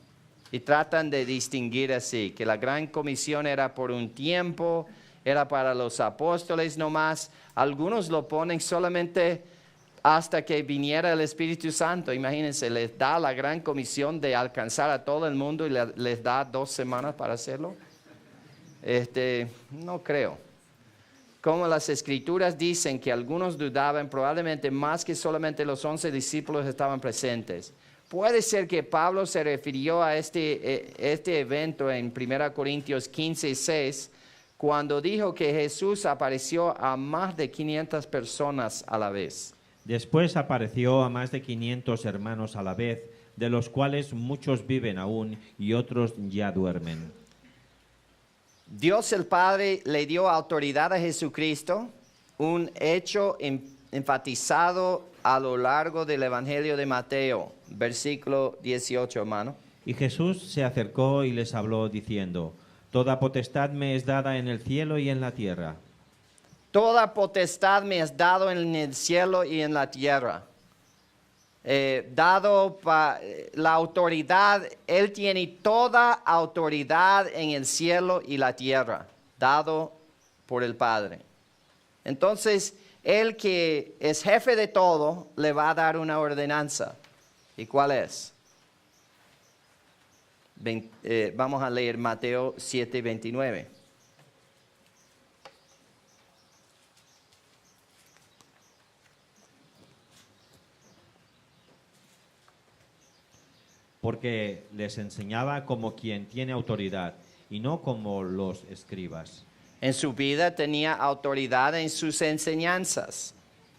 Y tratan de distinguir así, que la gran comisión era por un tiempo, era para los apóstoles nomás. Algunos lo ponen solamente hasta que viniera el Espíritu Santo. Imagínense, les da la gran comisión de alcanzar a todo el mundo y les da 2 semanas para hacerlo. No creo. Como las escrituras dicen que algunos dudaban, probablemente más que solamente los 11 discípulos estaban presentes. Puede ser que Pablo se refirió a este evento en 1 Corintios 15:6, cuando dijo que Jesús apareció a más de 500 personas a la vez. Después apareció a más de 500 hermanos a la vez, de los cuales muchos viven aún y otros ya duermen. Dios el Padre le dio autoridad a Jesucristo, un hecho enfatizado a lo largo del Evangelio de Mateo, versículo 18, hermano. Y Jesús se acercó y les habló diciendo: Toda potestad me es dada en el cielo y en la tierra. Toda potestad me es dado en el cielo y en la tierra. La autoridad, Él tiene toda autoridad en el cielo y la tierra, dado por el Padre. Entonces, Él que es jefe de todo, le va a dar una ordenanza. ¿Y cuál es? Vamos a leer Mateo 7:29. Porque les enseñaba como quien tiene autoridad y no como los escribas. En su vida tenía autoridad en sus enseñanzas,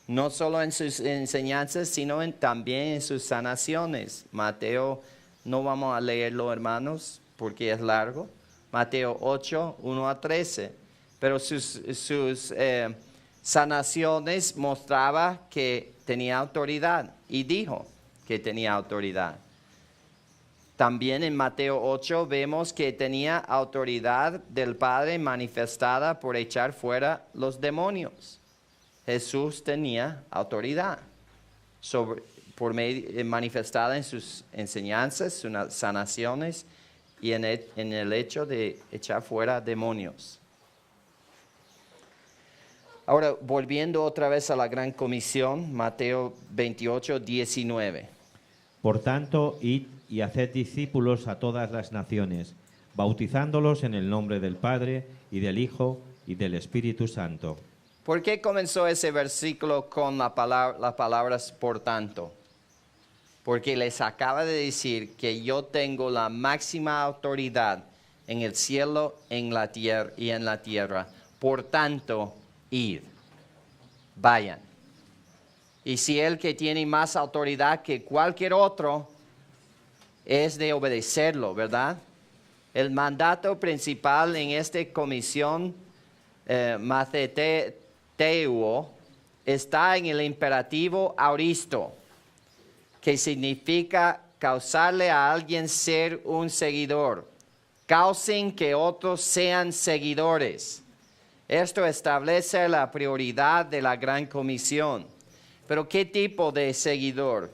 no solo en sus enseñanzas, sino también en sus sanaciones. Mateo, no vamos a leerlo, hermanos, porque es largo. Mateo 8, 1 a 13. Pero sus sanaciones mostraba que tenía autoridad y dijo que tenía autoridad. También en Mateo 8 vemos que tenía autoridad del Padre manifestada por echar fuera los demonios. Jesús tenía autoridad manifestada en sus enseñanzas, sus sanaciones y en el hecho de echar fuera demonios. Ahora, volviendo otra vez a la gran comisión, Mateo 28, 19. Por tanto, id y haced discípulos a todas las naciones, bautizándolos en el nombre del Padre, y del Hijo, y del Espíritu Santo. ¿Por qué comenzó ese versículo con las palabras por tanto? porque les acaba de decir que yo tengo la máxima autoridad en el cielo, en la tierra y en la tierra. Por tanto, id, vayan. Y si el que tiene más autoridad que cualquier otro, es de obedecerlo, ¿verdad? El mandato principal en esta comisión matheteuo está en el imperativo auristo, que significa causarle a alguien ser un seguidor. Causen que otros sean seguidores. Esto establece la prioridad de la gran comisión. Pero ¿qué tipo de seguidor?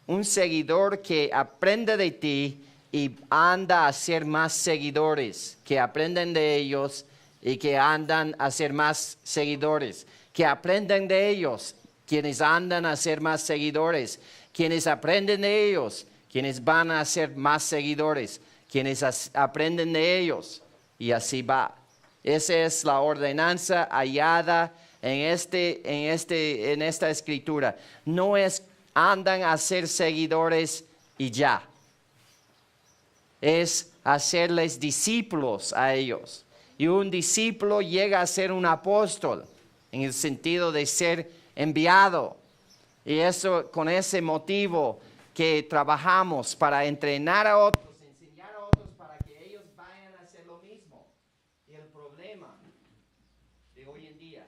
Un seguidor que aprende de ti y anda a ser más seguidores, que aprenden de ellos y que andan a ser más seguidores, que aprenden de ellos, quienes andan a ser más seguidores, quienes aprenden de ellos, quienes van a ser más seguidores, quienes aprenden de ellos, y así va. Esa es la ordenanza hallada en esta escritura. No es andan a ser seguidores y ya. Es hacerles discípulos a ellos. Y un discípulo llega a ser un apóstol, en el sentido de ser enviado. Y eso, con ese motivo que trabajamos para entrenar a otros, enseñar a otros para que ellos vayan a hacer lo mismo. Y el problema de hoy en día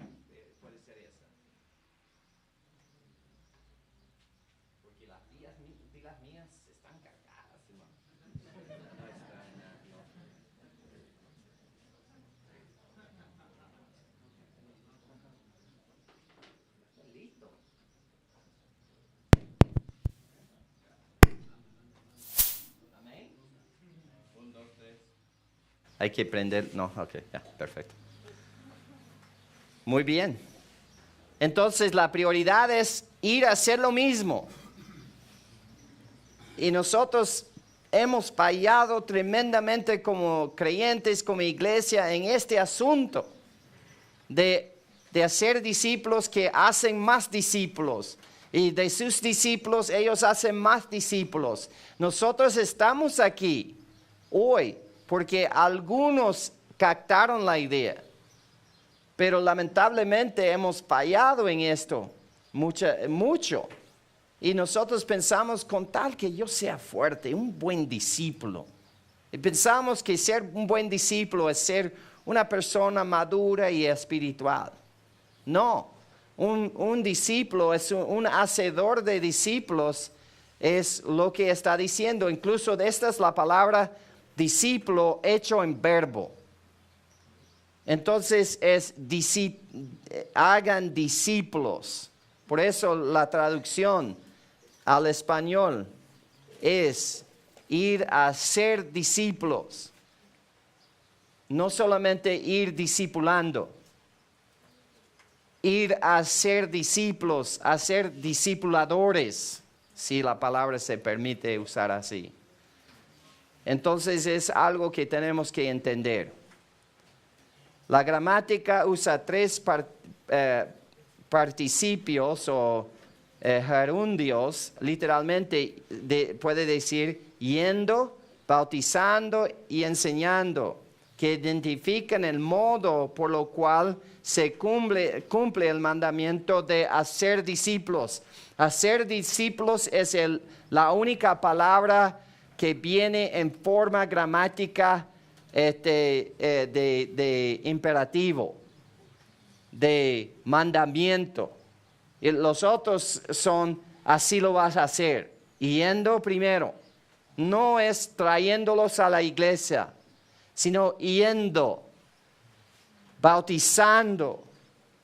puede ser ese. Porque las pilas mías están cargadas, hermano. Listo. Amén. 1, 2, 3. Hay que prender. No, ok, ya, perfecto. Muy bien. Entonces la prioridad es ir a hacer lo mismo. Y nosotros hemos fallado tremendamente como creyentes, como iglesia, en este asunto de hacer discípulos que hacen más discípulos. Y de sus discípulos, ellos hacen más discípulos. Nosotros estamos aquí hoy porque algunos captaron la idea. Pero lamentablemente hemos fallado en esto mucho. Y nosotros pensamos con tal que yo sea fuerte, un buen discípulo. Y pensamos que ser un buen discípulo es ser una persona madura y espiritual. No, un discípulo es un hacedor de discípulos, es lo que está diciendo. Incluso esta es la palabra discípulo hecho en verbo. Entonces hagan discípulos. Por eso la traducción al español es ir a ser discípulos. No solamente ir discipulando. Ir a ser discípulos, a ser discipuladores, si la palabra se permite usar así. Entonces es algo que tenemos que entender. La gramática usa 3 participios o gerundios, literalmente puede decir yendo, bautizando y enseñando, que identifican el modo por lo cual se cumple el mandamiento de hacer discípulos. Hacer discípulos es la única palabra que viene en forma gramática de imperativo, de mandamiento. Y los otros son, así lo vas a hacer, yendo primero. No es trayéndolos a la iglesia, sino yendo, bautizando,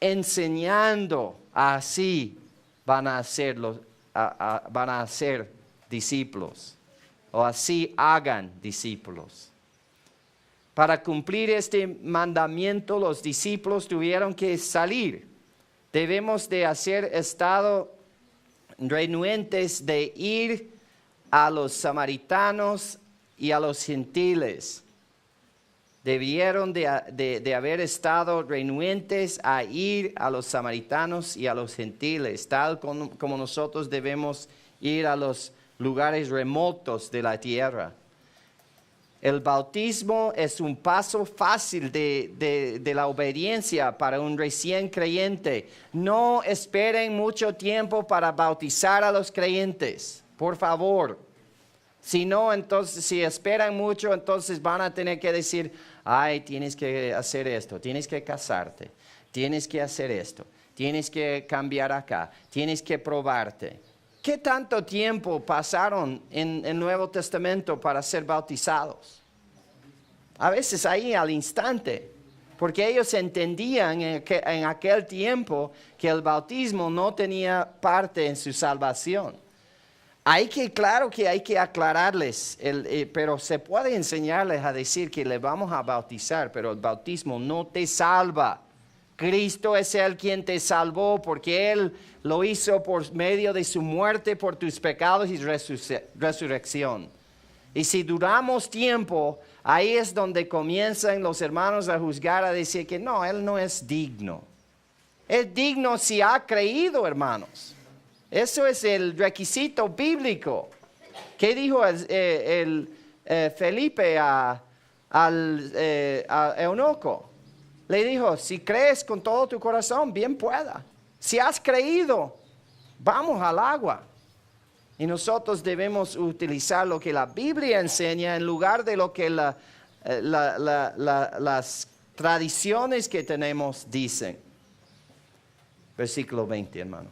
enseñando. Así van a ser discípulos, o así hagan discípulos. Para cumplir este mandamiento, los discípulos tuvieron que salir. Debemos de hacer estado renuentes de ir a los samaritanos y a los gentiles. Debieron de haber estado renuentes a ir a los samaritanos y a los gentiles, tal como nosotros debemos ir a los lugares remotos de la tierra. El bautismo es un paso fácil de la obediencia para un recién creyente. No esperen mucho tiempo para bautizar a los creyentes, por favor. Si no, entonces, si esperan mucho, entonces van a tener que decir, ay, tienes que hacer esto, tienes que casarte, tienes que hacer esto, tienes que cambiar acá, tienes que probarte. ¿Qué tanto tiempo pasaron en el Nuevo Testamento para ser bautizados? A veces ahí al instante, porque ellos entendían en aquel tiempo que el bautismo no tenía parte en su salvación. Claro que hay que aclararles, pero se puede enseñarles a decir que le vamos a bautizar, pero el bautismo no te salva. Cristo es el quien te salvó porque Él lo hizo por medio de su muerte por tus pecados y resurrección. Y si duramos tiempo, ahí es donde comienzan los hermanos a juzgar, a decir que no, Él no es digno. Es digno si ha creído, hermanos. Eso es el requisito bíblico. ¿Qué dijo Felipe al eunuco? Le dijo, si crees con todo tu corazón, bien pueda. Si has creído, vamos al agua. Y nosotros debemos utilizar lo que la Biblia enseña en lugar de lo que las tradiciones que tenemos dicen. Versículo 20, hermano.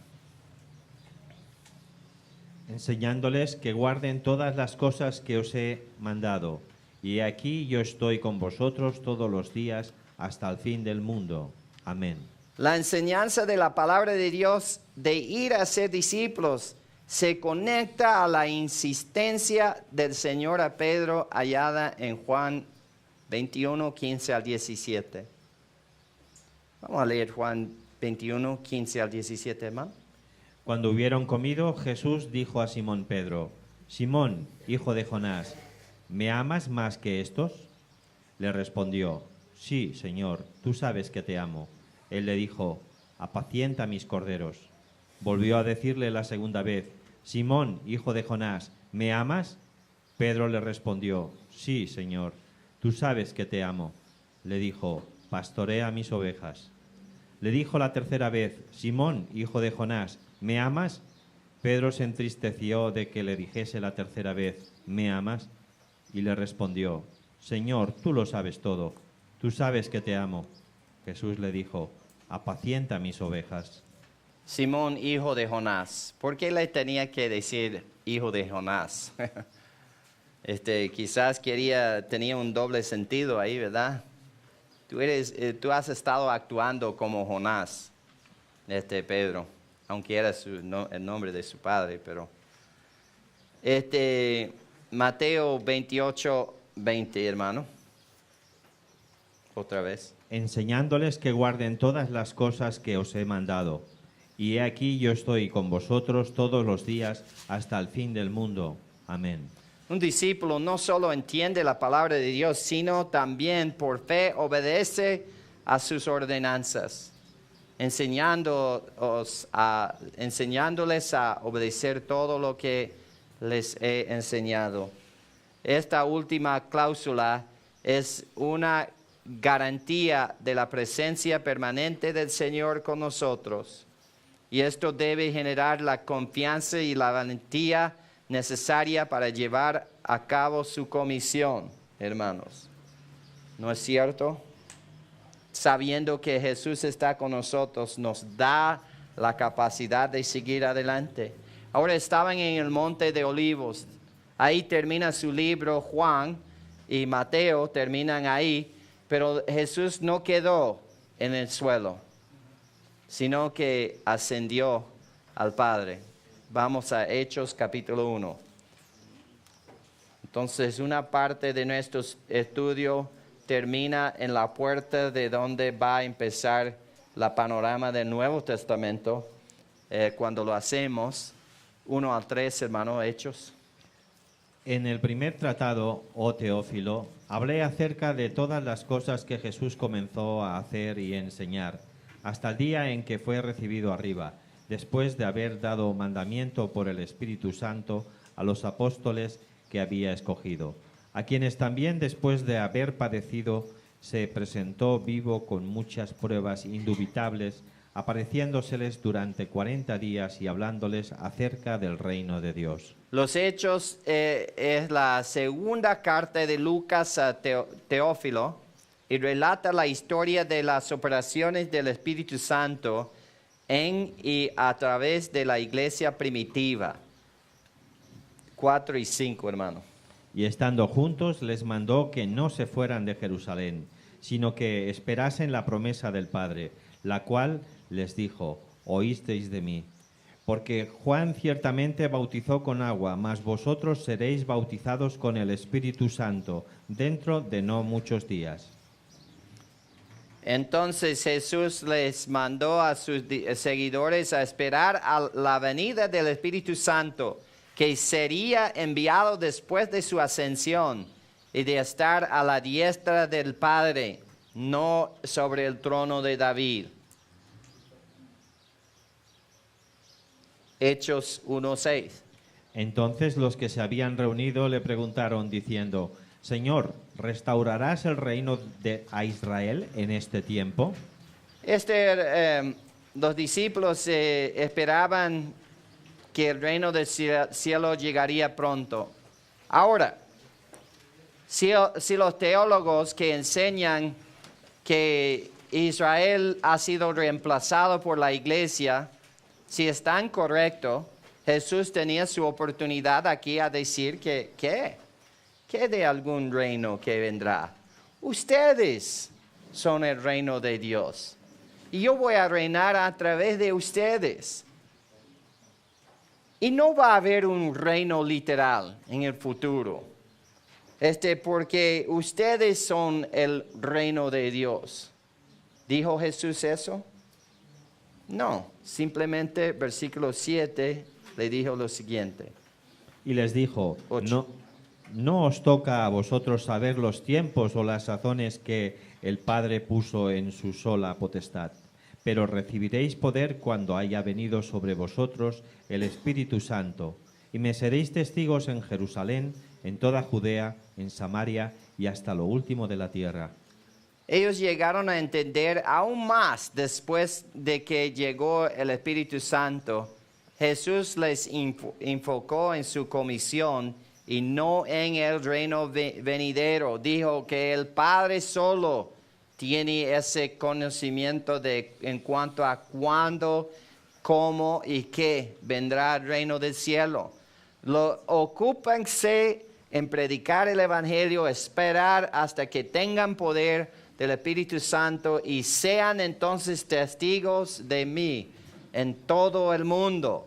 Enseñándoles que guarden todas las cosas que os he mandado. Y aquí yo estoy con vosotros todos los días hasta el fin del mundo. Amén. La enseñanza de la palabra de Dios de ir a ser discípulos se conecta a la insistencia del Señor a Pedro hallada en Juan 21, 15 al 17. Vamos a leer Juan 21, 15 al 17, hermano. Cuando hubieron comido, Jesús dijo a Simón Pedro, Simón, hijo de Jonás, ¿me amas más que estos? Le respondió, sí, Señor, tú sabes que te amo. Él le dijo, apacienta mis corderos. Volvió a decirle la segunda vez, Simón, hijo de Jonás, ¿me amas? Pedro le respondió, sí, Señor, tú sabes que te amo. Le dijo, pastorea mis ovejas. Le dijo la tercera vez, Simón, hijo de Jonás, ¿me amas? Pedro se entristeció de que le dijese la tercera vez, ¿me amas? Y le respondió, Señor, tú lo sabes todo, tú sabes que te amo. Jesús le dijo, apacienta mis ovejas. Simón, hijo de Jonás. ¿Por qué le tenía que decir hijo de Jonás? Quizás tenía un doble sentido ahí, ¿verdad? Tú has estado actuando como Jonás, Pedro, aunque era el nombre de su padre, pero Mateo 28, 20, hermano. Otra vez. Enseñándoles que guarden todas las cosas que os he mandado. Y he aquí yo estoy con vosotros todos los días hasta el fin del mundo. Amén. Un discípulo no solo entiende la palabra de Dios, sino también por fe obedece a sus ordenanzas, enseñándoles a obedecer todo lo que les he enseñado. Esta última cláusula es una garantía de la presencia permanente del Señor con nosotros. Y esto debe generar la confianza y la valentía necesaria para llevar a cabo su comisión, hermanos. ¿No es cierto? Sabiendo que Jesús está con nosotros, nos da la capacidad de seguir adelante. Ahora estaban en el Monte de Olivos. Ahí termina su libro. Juan y Mateo terminan ahí. Pero Jesús no quedó en el suelo, sino que ascendió al Padre. Vamos a Hechos capítulo 1. Entonces, una parte de nuestro estudio termina en la puerta de donde va a empezar la panorama del Nuevo Testamento. Cuando lo hacemos, 1 al 3, hermano, Hechos. En el primer tratado, oh Teófilo, hablé acerca de todas las cosas que Jesús comenzó a hacer y enseñar, hasta el día en que fue recibido arriba, después de haber dado mandamiento por el Espíritu Santo a a los apóstoles que había escogido, a quienes también después de haber padecido se presentó vivo con muchas pruebas indubitables, apareciéndoseles durante 40 días y hablándoles acerca del reino de Dios. Los Hechos es la segunda carta de Lucas a Teófilo y relata la historia de las operaciones del Espíritu Santo en y a través de la iglesia primitiva. 4 y 5, hermano. Y estando juntos les mandó que no se fueran de Jerusalén, sino que esperasen la promesa del Padre, la cual les dijo: oísteis de mí. Porque Juan ciertamente bautizó con agua, mas vosotros seréis bautizados con el Espíritu Santo dentro de no muchos días. Entonces Jesús les mandó a sus seguidores a esperar a la venida del Espíritu Santo, que sería enviado después de su ascensión, y de estar a la diestra del Padre, no sobre el trono de David. Hechos 1:6. Entonces los que se habían reunido le preguntaron diciendo: Señor, ¿restaurarás el reino a Israel en este tiempo? Los discípulos esperaban que el reino del cielo llegaría pronto. Ahora, si los teólogos que enseñan que Israel ha sido reemplazado por la iglesia, si están correctos, Jesús tenía su oportunidad aquí a decir que de algún reino que vendrá. Ustedes son el reino de Dios. Y yo voy a reinar a través de ustedes. Y no va a haber un reino literal en el futuro. Porque ustedes son el reino de Dios. ¿Dijo Jesús eso? No, simplemente versículo 7 le dijo lo siguiente. Y les dijo: 8. No os toca a vosotros saber los tiempos o las sazones que el Padre puso en su sola potestad, pero recibiréis poder cuando haya venido sobre vosotros el Espíritu Santo, y me seréis testigos en Jerusalén, en toda Judea, en Samaria y hasta lo último de la tierra. Ellos llegaron a entender aún más después de que llegó el Espíritu Santo. Jesús les enfocó en su comisión y no en el reino venidero. Dijo que el Padre solo tiene ese conocimiento en cuanto a cuándo, cómo y qué vendrá el reino del cielo. Ocúpense en predicar el Evangelio, esperar hasta que tengan poder del Espíritu Santo y sean entonces testigos de mí en todo el mundo.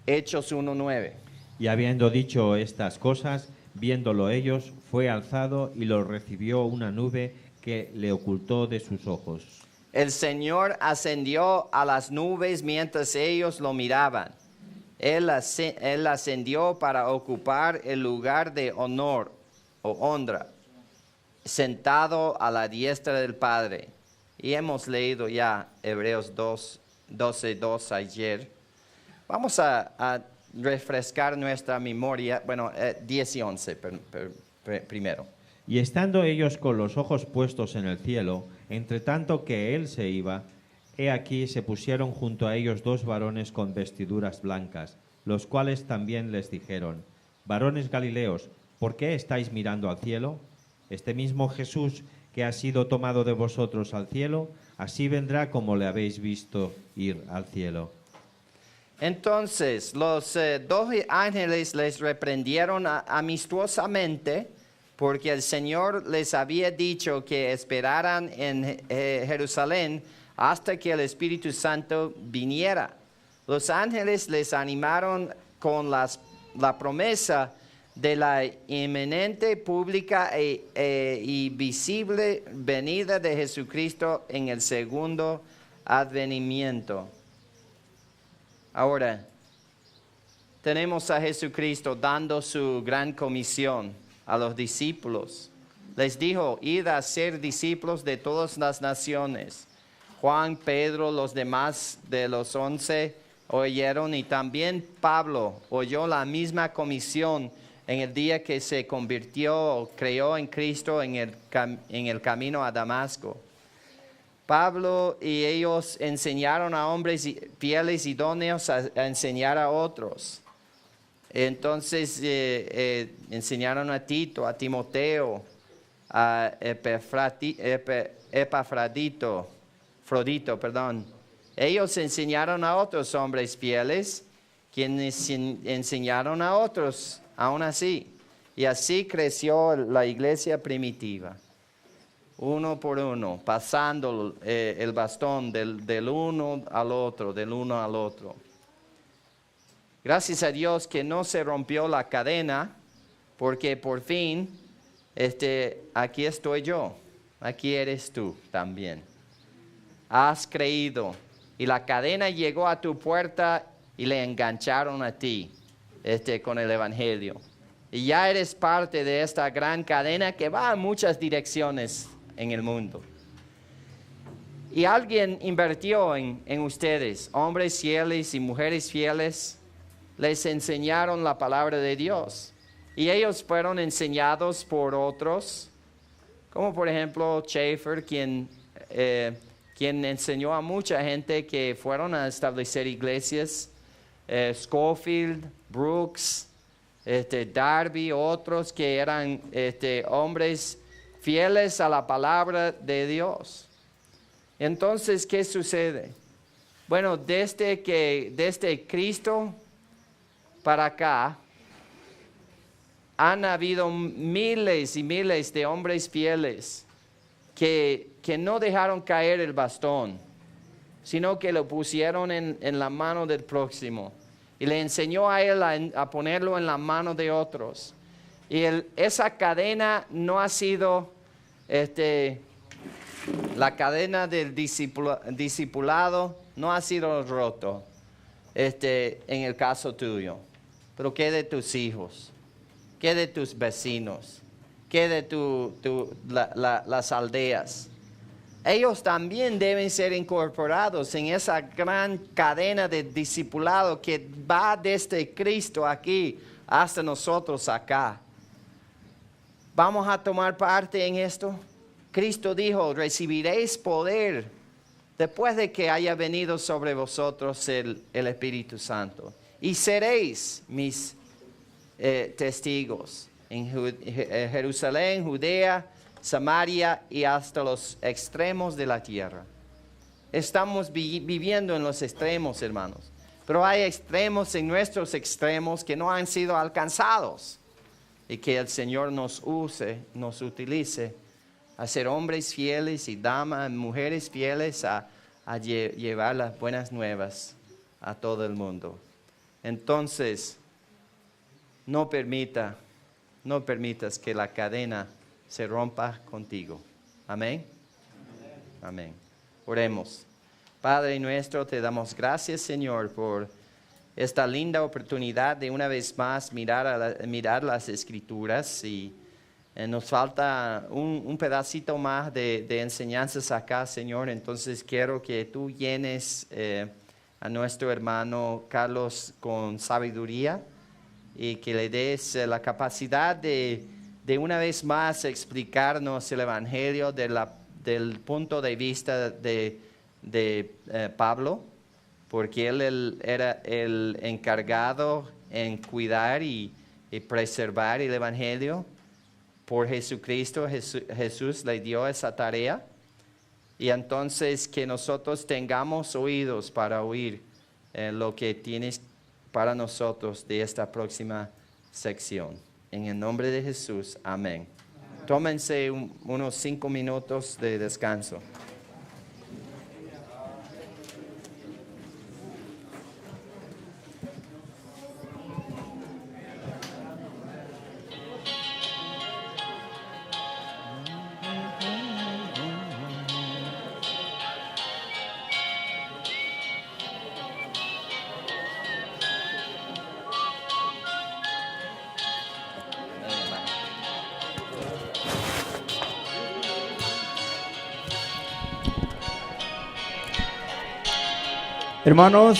Hechos 1:9. Y habiendo dicho estas cosas, viéndolo ellos, fue alzado y lo recibió una nube que le ocultó de sus ojos. El Señor ascendió a las nubes mientras ellos lo miraban. Él ascendió para ocupar el lugar de honor o honra, sentado a la diestra del Padre. Y hemos leído ya Hebreos 12:2 ayer. Vamos a refrescar nuestra memoria, 10 y 11 primero. Y estando ellos con los ojos puestos en el cielo, entre tanto que él se iba, he aquí se pusieron junto a ellos dos varones con vestiduras blancas, los cuales también les dijeron: varones Galileos, ¿por qué estáis mirando al cielo? Este mismo Jesús que ha sido tomado de vosotros al cielo, así vendrá como le habéis visto ir al cielo. Entonces los dos ángeles les reprendieron amistosamente, porque el Señor les había dicho que esperaran en Jerusalén hasta que el Espíritu Santo viniera. Los ángeles les animaron con la promesa de la inminente, pública y visible venida de Jesucristo en el segundo advenimiento. Ahora, tenemos a Jesucristo dando su gran comisión a los discípulos. Les dijo: id a ser discípulos de todas las naciones. Juan, Pedro, los demás de los 11 oyeron, y también Pablo oyó la misma comisión en el día que se convirtió, creyó en Cristo en el camino a Damasco. Pablo y ellos enseñaron a hombres fieles y idóneos a enseñar a otros. Entonces enseñaron a Tito, a Timoteo, a Epafrodito. Ellos enseñaron a otros hombres fieles, quienes enseñaron a otros aún así. Y así creció la iglesia primitiva, uno por uno, pasando el bastón del uno al otro, del uno al otro. Gracias a Dios que no se rompió la cadena, porque por fin, aquí estoy yo, aquí eres tú también. Has creído y la cadena llegó a tu puerta y le engancharon a ti con el Evangelio. Y ya eres parte de esta gran cadena que va en muchas direcciones en el mundo. Y alguien invirtió en ustedes, hombres fieles y mujeres fieles, les enseñaron la palabra de Dios. Y ellos fueron enseñados por otros, como por ejemplo Schaeffer, quien enseñó a mucha gente que fueron a establecer iglesias, Scofield, Brooks, Darby, otros que eran hombres fieles a la palabra de Dios. Entonces, ¿qué sucede? Bueno, desde Cristo para acá, han habido miles y miles de hombres fieles que no dejaron caer el bastón, sino que lo pusieron en la mano del próximo y le enseñó a él a ponerlo en la mano de otros. Y esa cadena no ha sido la cadena del discipulado no ha sido roto en el caso tuyo. Pero ¿qué de tus hijos? ¿Qué de tus vecinos? ¿Qué de las aldeas? Ellos también deben ser incorporados en esa gran cadena de discipulado que va desde Cristo aquí hasta nosotros acá. ¿Vamos a tomar parte en esto? Cristo dijo, recibiréis poder después de que haya venido sobre vosotros el Espíritu Santo. Y seréis mis testigos en Jerusalén, Judea, Samaria y hasta los extremos de la tierra. Estamos viviendo en los extremos, hermanos. Pero hay extremos en nuestros extremos que no han sido alcanzados. Y que el Señor nos utilice a ser hombres fieles y damas, mujeres fieles a llevar las buenas nuevas a todo el mundo. Entonces, no permitas que la cadena se rompa contigo. Amén. Amén. Oremos. Padre nuestro, te damos gracias, Señor, por esta linda oportunidad de una vez más mirar las Escrituras. Y nos falta un pedacito más de enseñanzas acá, Señor. Entonces quiero que tú llenes a nuestro hermano Carlos con sabiduría y que le des la capacidad de una vez más explicarnos el Evangelio del punto de vista de Pablo, porque él era el encargado en cuidar y preservar el Evangelio. Por Jesucristo, Jesús le dio esa tarea. Y entonces que nosotros tengamos oídos para oír lo que tienes para nosotros de esta próxima sección. En el nombre de Jesús, amén. Tómense unos 5 minutos de descanso. Hermanos,